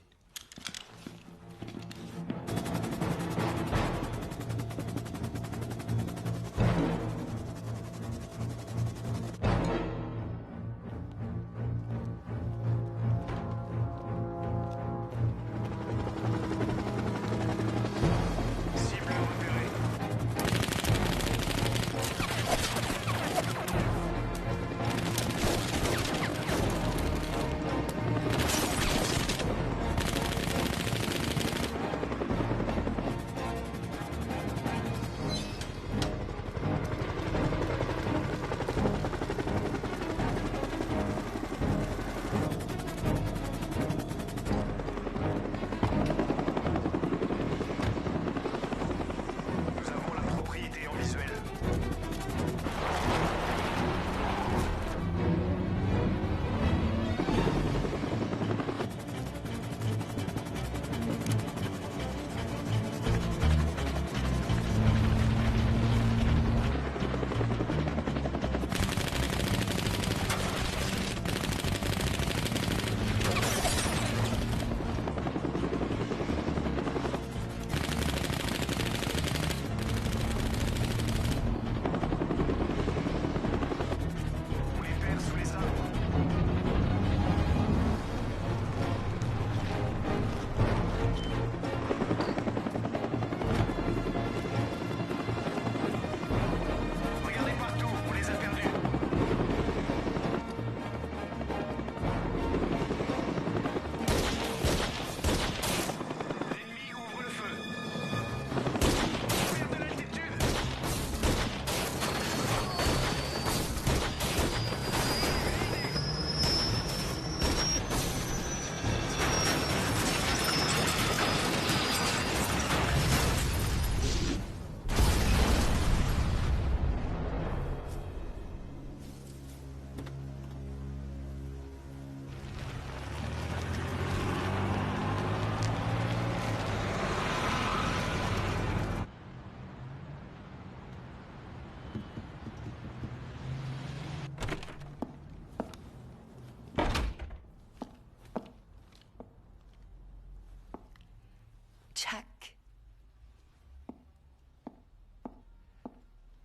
Jack.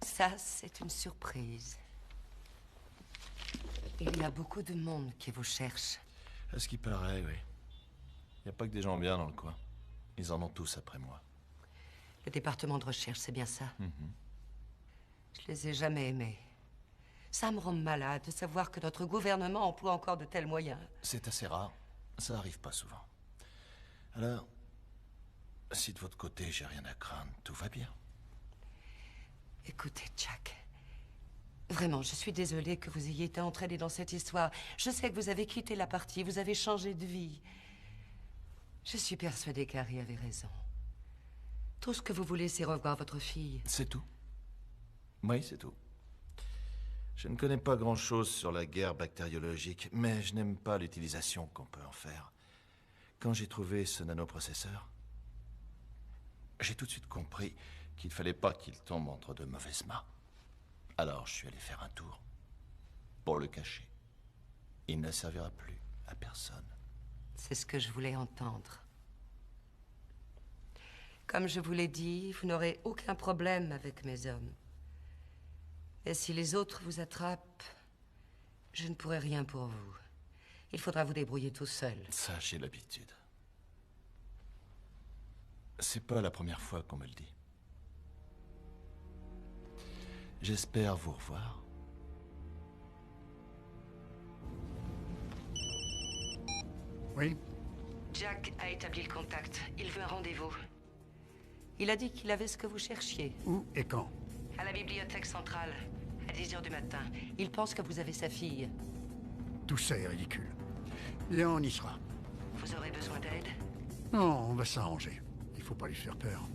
Ça, c'est une surprise. Il y a beaucoup de monde qui vous cherche. À ce qui paraît, oui. Il n'y a pas que des gens bien dans le coin. Ils en ont tous après moi. Le département de recherche, c'est bien ça. Je les ai jamais aimés. Ça me rend malade de savoir que notre gouvernement emploie encore de tels moyens. C'est assez rare. Ça arrive pas souvent. Alors, si de votre côté, j'ai rien à craindre, tout va bien. Écoutez, Jack. Vraiment, je suis désolée que vous ayez été entraîné dans cette histoire. Je sais que vous avez quitté la partie, vous avez changé de vie. Je suis persuadée qu'Harry avait raison. Tout ce que vous voulez, c'est revoir votre fille. C'est tout. Oui, c'est tout. Je ne connais pas grand-chose sur la guerre bactériologique, mais je n'aime pas l'utilisation qu'on peut en faire. Quand j'ai trouvé ce nanoprocesseur, j'ai tout de suite compris qu'il ne fallait pas qu'il tombe entre de mauvaises mains. Alors je suis allé faire un tour pour le cacher. Il ne servira plus à personne. C'est ce que je voulais entendre. Comme je vous l'ai dit, vous n'aurez aucun problème avec mes hommes. Et si les autres vous attrapent, je ne pourrai rien pour vous. Il faudra vous débrouiller tout seul. Ça, j'ai l'habitude. C'est pas la première fois qu'on me le dit. J'espère vous revoir. Oui? Jack a établi le contact. Il veut un rendez-vous. Il a dit qu'il avait ce que vous cherchiez. Où et quand? À la bibliothèque centrale, à 10 h du matin. Il pense que vous avez sa fille. Tout ça est ridicule. Et on y sera. Vous aurez besoin d'aide? Non, on va s'arranger. Il faut pas lui faire peur.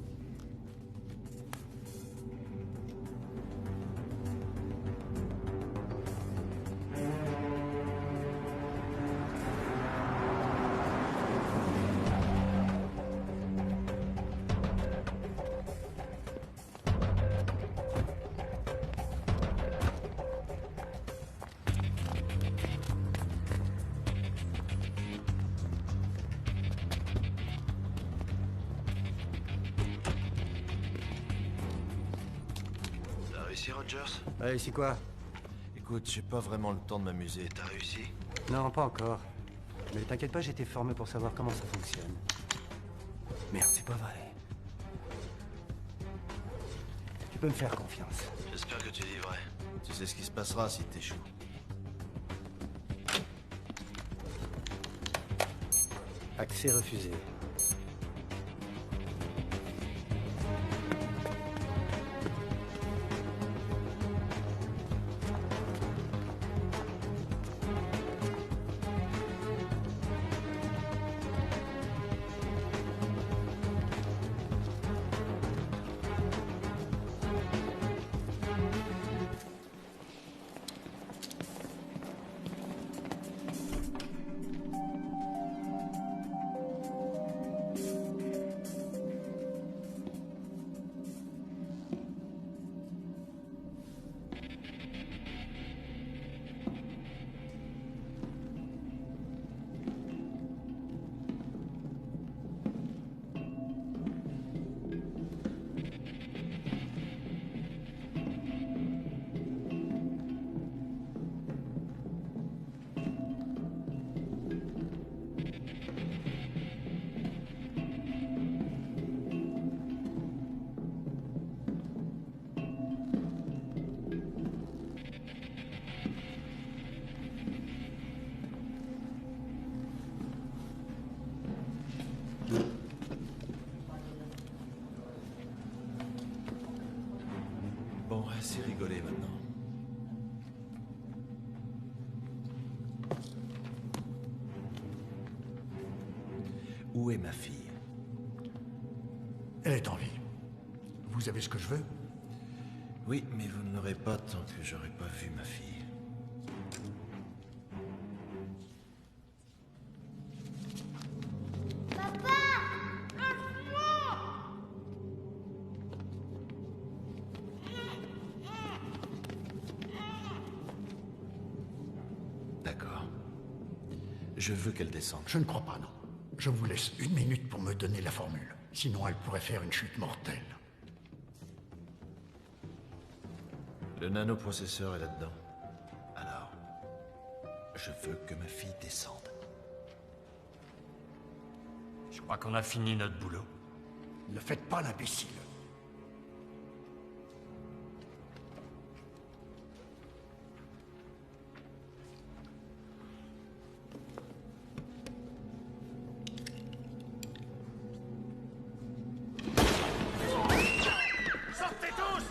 Rogers? Ici quoi? Écoute, j'ai pas vraiment le temps de m'amuser. T'as réussi? Non, pas encore. Mais t'inquiète pas, j'ai été formé pour savoir comment ça fonctionne. Merde, c'est pas vrai. Tu peux me faire confiance. J'espère que tu dis vrai. Tu sais ce qui se passera si t'échoues. Accès refusé. Bon, assez rigolé maintenant. Où est ma fille? Elle est en vie. Vous avez ce que je veux? Oui, mais vous ne l'aurez pas tant que j'aurai pas vu ma fille. D'accord. Je veux qu'elle descende. Je ne crois pas, non. Je vous laisse 1 minute pour me donner la formule. Sinon, elle pourrait faire une chute mortelle. Le nanoprocesseur est là-dedans. Alors, je veux que ma fille descende. Je crois qu'on a fini notre boulot. Ne faites pas l'imbécile. Sortez tous!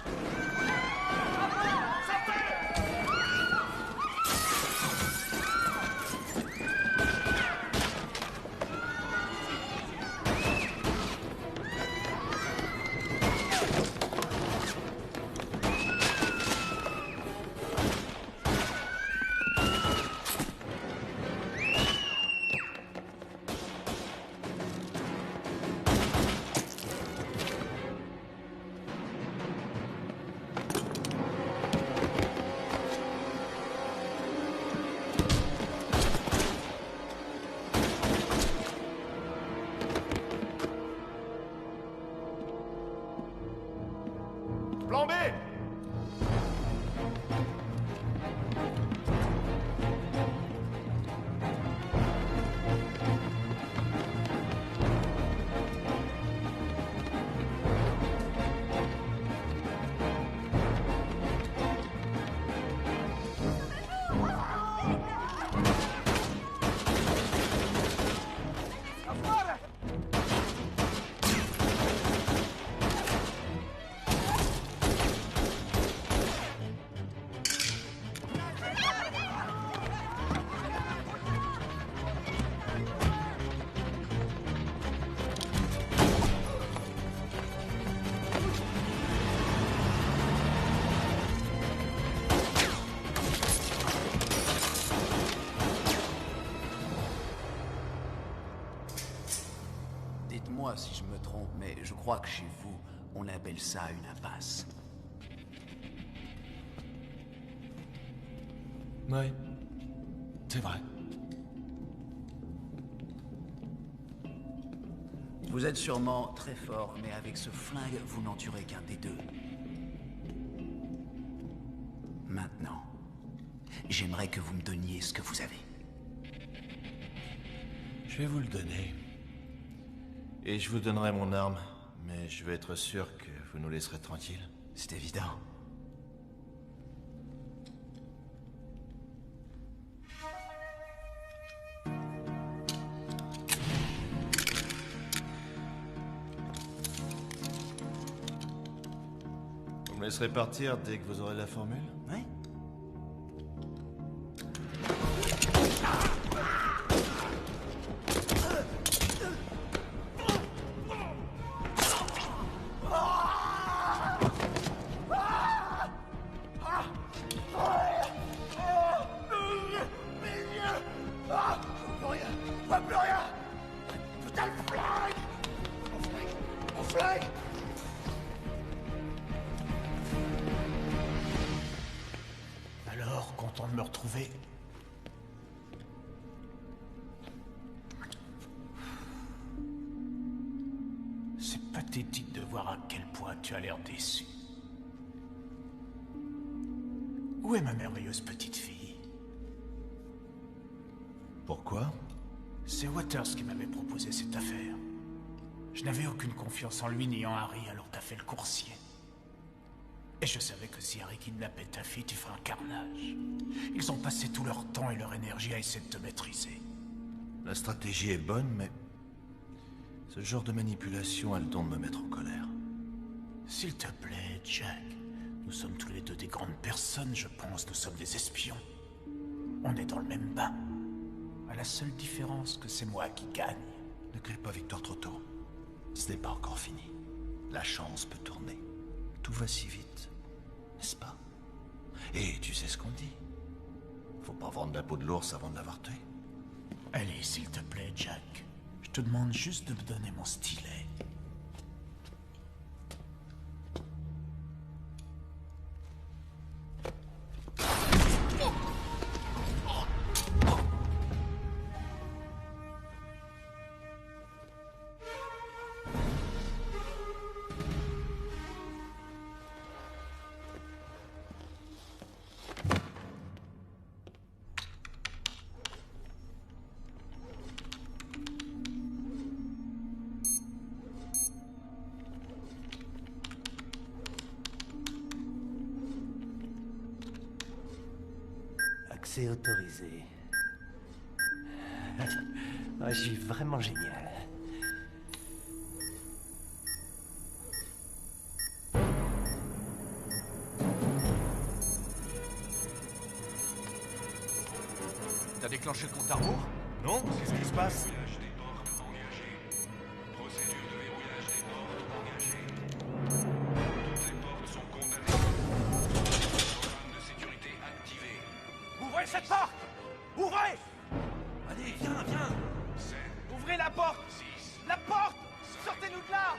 Plan B! Dites-moi si je me trompe, mais je crois que chez vous, on appelle ça une impasse. Oui, c'est vrai. Vous êtes sûrement très fort, mais avec ce flingue, vous n'en tuerez qu'un des deux. Maintenant, j'aimerais que vous me donniez ce que vous avez. Je vais vous le donner. Et je vous donnerai mon arme, mais je veux être sûr que vous nous laisserez tranquilles. C'est évident. Vous me laisserez partir dès que vous aurez la formule? Oui. Alors, content de me retrouver? C'est pathétique de voir à quel point tu as l'air déçu. Où est ma merveilleuse petite fille? Pourquoi? C'est Waters qui m'avait proposé cette affaire. Je n'avais aucune confiance en lui ni en Harry, alors t'as fait le coursier. Et je savais que si Harry kidnappait ta fille, tu ferais un carnage. Ils ont passé tout leur temps et leur énergie à essayer de te maîtriser. La stratégie est bonne, mais... ce genre de manipulation a le don de me mettre en colère. S'il te plaît, Jack. Nous sommes tous les deux des grandes personnes, je pense. Nous sommes des espions. On est dans le même bain. À la seule différence que c'est moi qui gagne. Ne crie pas victoire trop tôt. Ce n'est pas encore fini. La chance peut tourner. Tout va si vite, n'est-ce pas? Et tu sais ce qu'on dit. Faut pas vendre la peau de l'ours avant de l'avoir tué. Allez, s'il te plaît, Jack. Je te demande juste de me donner mon stylet. C'est autorisé. Ah, je suis vraiment génial. T'as déclenché le compte à rebours? Non, qu'est-ce qui se passe? Ouvrez cette porte! Ouvrez! Allez, viens, viens! Ouvrez la porte! La porte! Sortez-nous de là!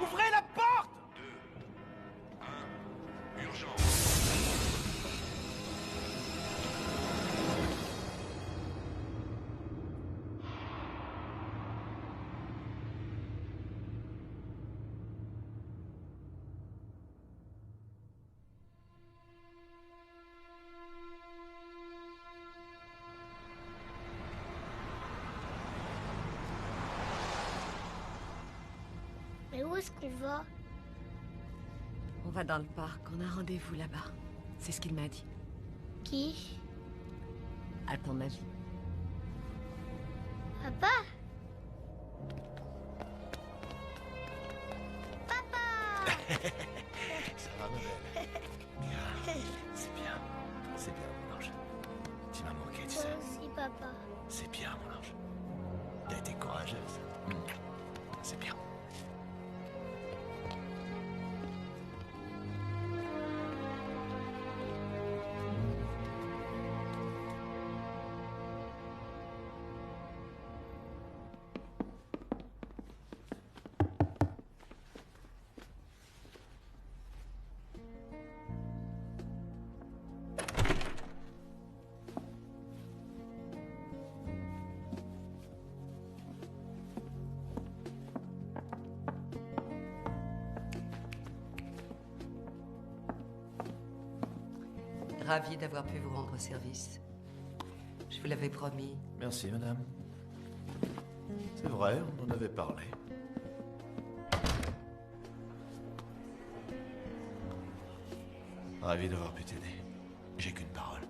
Ouvrez la porte! Mais où est-ce qu'on va? On va dans le parc, on a rendez-vous là-bas. C'est ce qu'il m'a dit. Qui? À ton avis. Papa? Ça va, ma belle? Bien. C'est bien. C'est bien, mon ange. Tu m'as manqué, tu Toi sais. aussi, papa. C'est bien, mon ange. T'as été courageuse. C'est bien. Ravi d'avoir pu vous rendre service. Je vous l'avais promis. Merci, madame. C'est vrai, on en avait parlé. Ravi d'avoir pu t'aider. J'ai qu'une parole.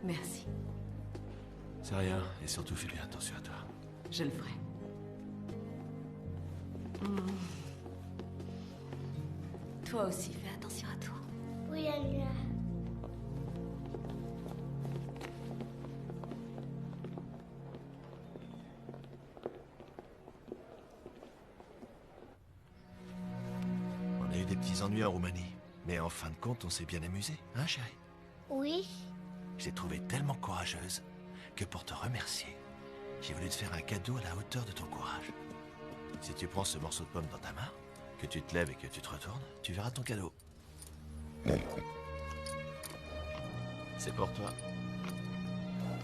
Merci. C'est rien, et surtout fais bien attention à toi. Je le ferai. Toi aussi, fais attention à toi. Oui, Anya. On a eu des petits ennuis en Roumanie. Mais en fin de compte, on s'est bien amusé, hein, chérie? Oui. Je t'ai trouvée tellement courageuse que pour te remercier, j'ai voulu te faire un cadeau à la hauteur de ton courage. Si tu prends ce morceau de pomme dans ta main, que tu te lèves et que tu te retournes, tu verras ton cadeau. C'est pour toi.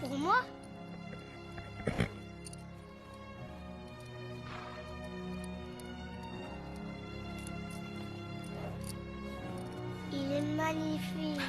Pour moi? Il est magnifique.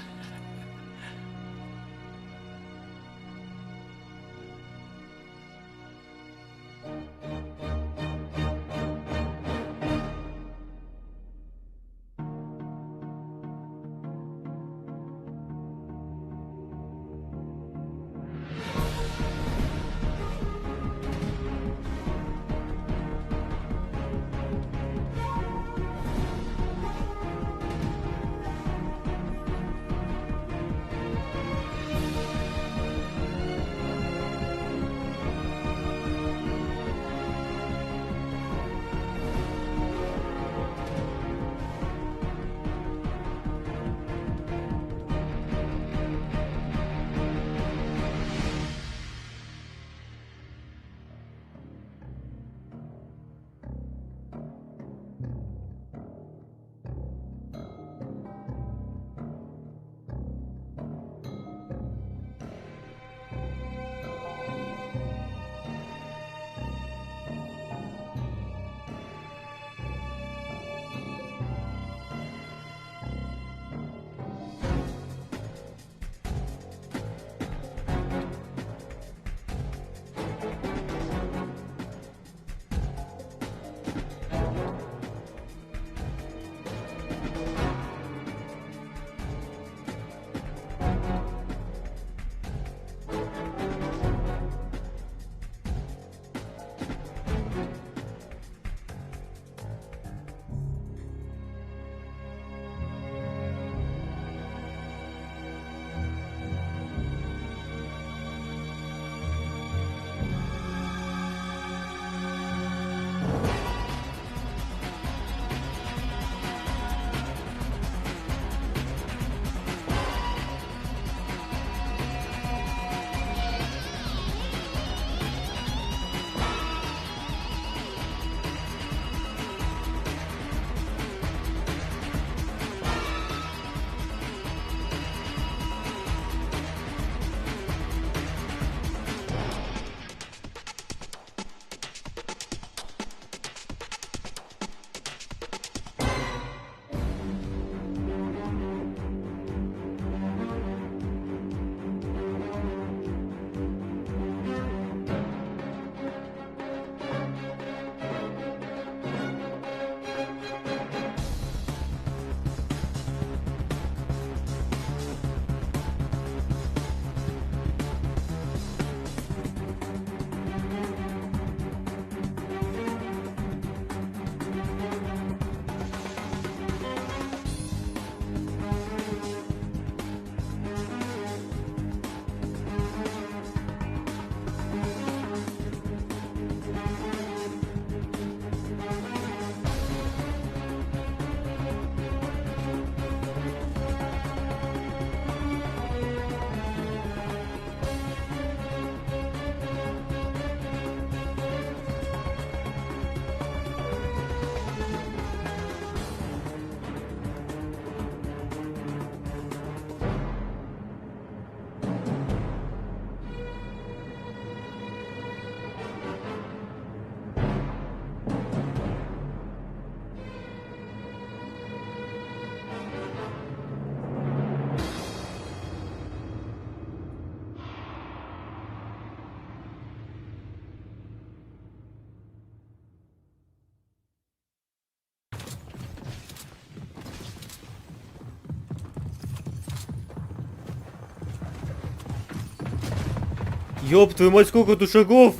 Ёб твою мать, сколько тут шагов!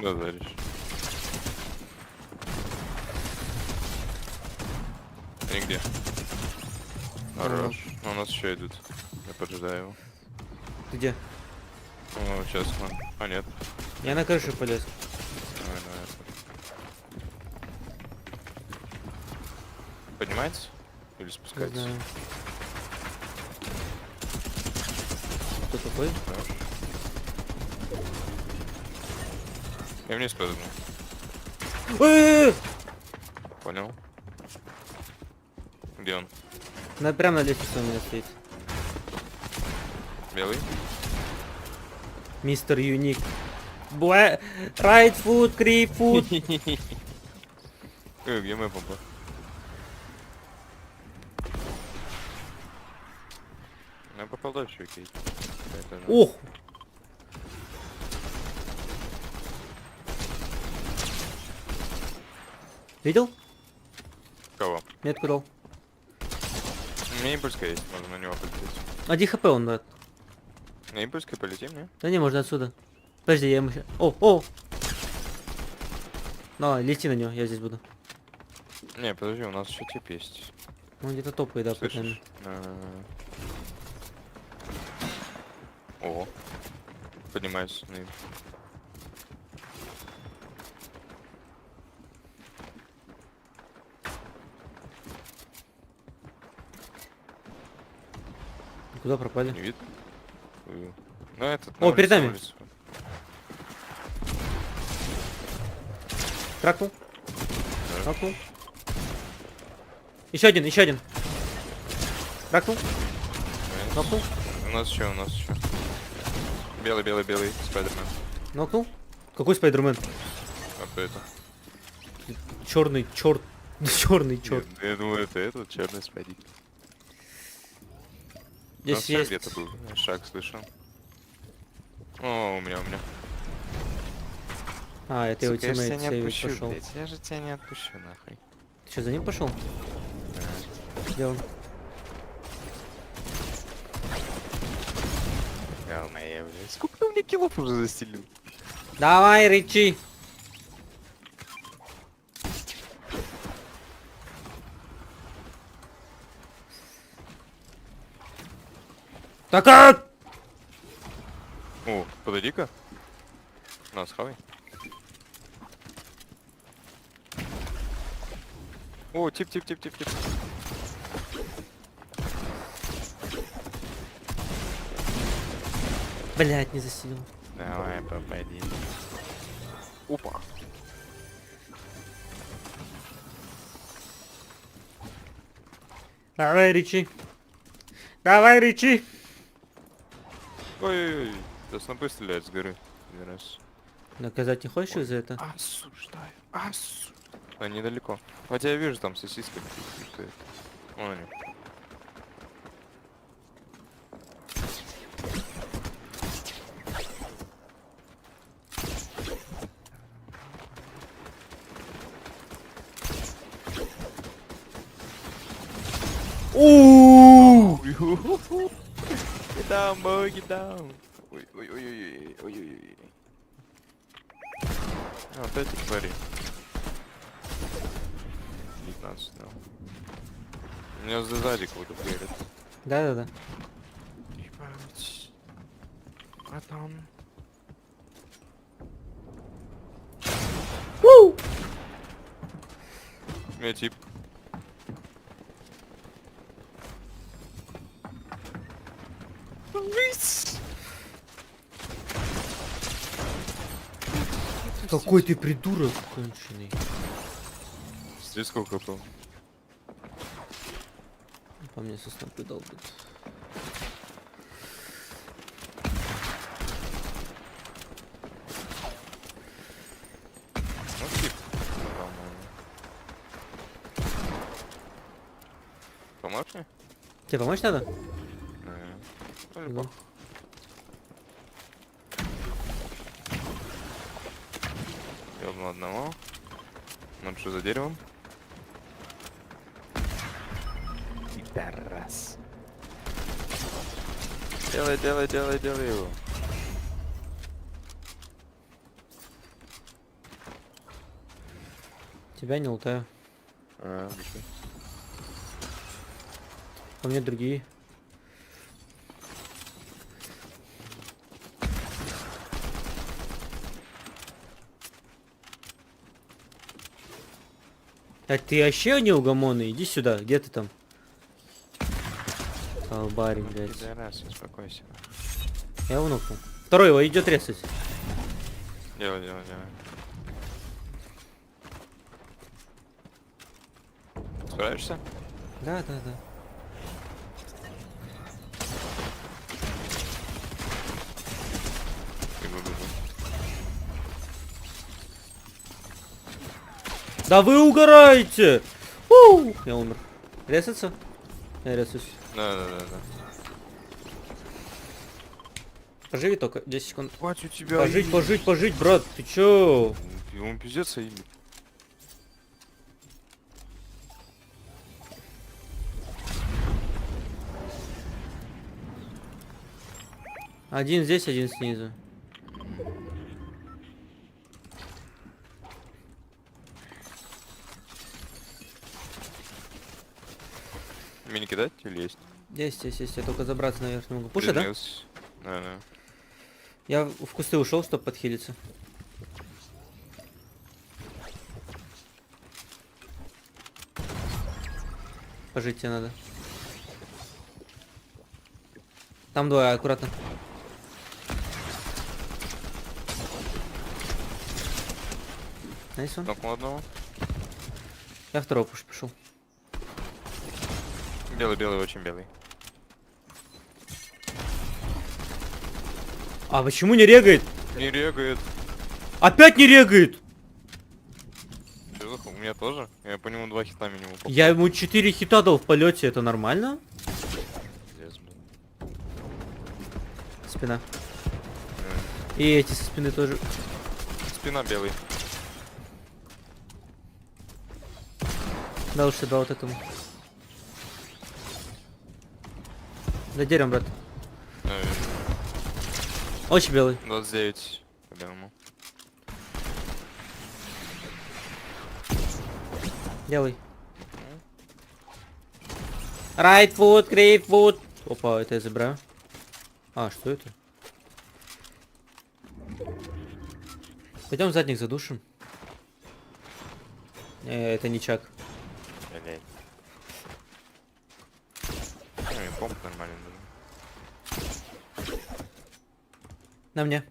Да, дальше. Нигде. Хорош. Ну, у нас еще идут. Я поджидаю его. Ты где? Ну, сейчас, ладно. А, нет. Я на крышу полез. Давай, давай. Поднимается? Или спускается? Не знаю. Кто такой? Хорош. Я вниз прыгну. Понял. Где он? Прямо на лестнице у меня стоит. Белый? Мистер Юник. Right foot, creep foot. Где моя помпа? Я попал дальше, окей. Ох! Видел? Кого? Метку дал. У меня импульска есть, можно на него полететь. 1 хп он дает. На импульской полетим, не? Да не, можно отсюда. Подожди, я ему сейчас... О! На, лети на него, я здесь буду. Не, подожди, у нас еще тип есть. Он где-то топает, да, Слышишь? О, поднимается на импульс. Куда пропали? Не видно? Ну, этот, О, перед нами. улицу. Тракнул. Тракнул. Еще один, еще один. Тракнул. Нокнул. У нас еще. Белый, спайдермен. Нокнул. Какой спайдермен? А кто это? Черный черт. Черный черт. Я думаю, это этот черный спайдик. Здесь есть. Где-то был. Шаг слышал. О, у меня. А, это его тиммейт сейвить пошел. Блядь, я же тебя не отпущу, нахуй. Ты что, за ним пошел? Где он? Ё-моё, блядь. Сколько ты мне киллов уже застелил? Давай, Ричи! Так как? О, подойди-ка. На, схавай. О, тип. Блять, не засидел. Давай, попади. Опа. Давай, Ричи. Давай, Ричи. Ой-ой-ой. Да снопы стреляют с горы. Один раз. Наказать не хочешь из-за это? Осуждаю. А, недалеко. Хотя я вижу там сосиска. Вон они. Ooh! Get down, boy, get down. Ой. Опять эти твари. 19, да. У меня сзади кого-то верит. Да. Ебать. А там... Уу! У меня тип. Какой ты придурок конченый. Смотри, сколько был. По мне со снопы долбит. Помочь мне? Тебе помочь надо? Ну, ёбну одного. Напишу за деревом. Пидорас. Делай его. Тебя не лутаю. У меня другие. А ты вообще неугомонный? Иди сюда, где ты там? Колбарик, блядь. Успокойся. Я внукнул. Второй его идет резать. Делай. Справишься? Да. Да вы угораете! Я умер. Резаться? Я резаюсь. Да. Поживи только 10 секунд. Хватит у тебя. Пожить, брат, ты чё? Ему пиздец имя. Один здесь, один снизу. Мини кидать или есть? Есть. Я только забраться наверх не могу. Пуши, да? Да. Я в кусты ушел, чтобы подхилиться. Пожить тебе надо. Там двое, аккуратно. Найс он. Нокнул одного. Я второго пуш пошел. Белый, очень белый. А почему не регает? Не регает. Опять не регает! У меня тоже. Я по нему 2 хита минимум попал. Я ему 4 хита дал в полете, это нормально? Спина. И эти со спины тоже. Спина белый. Да уж дал вот этому. За деревом, брат. Очень белый. 29 по белому. Белый. Right foot, great foot. Опа, это я забираю. А, что это? Пойдем задник задушим. Это не чак. Помп нормально. На мне.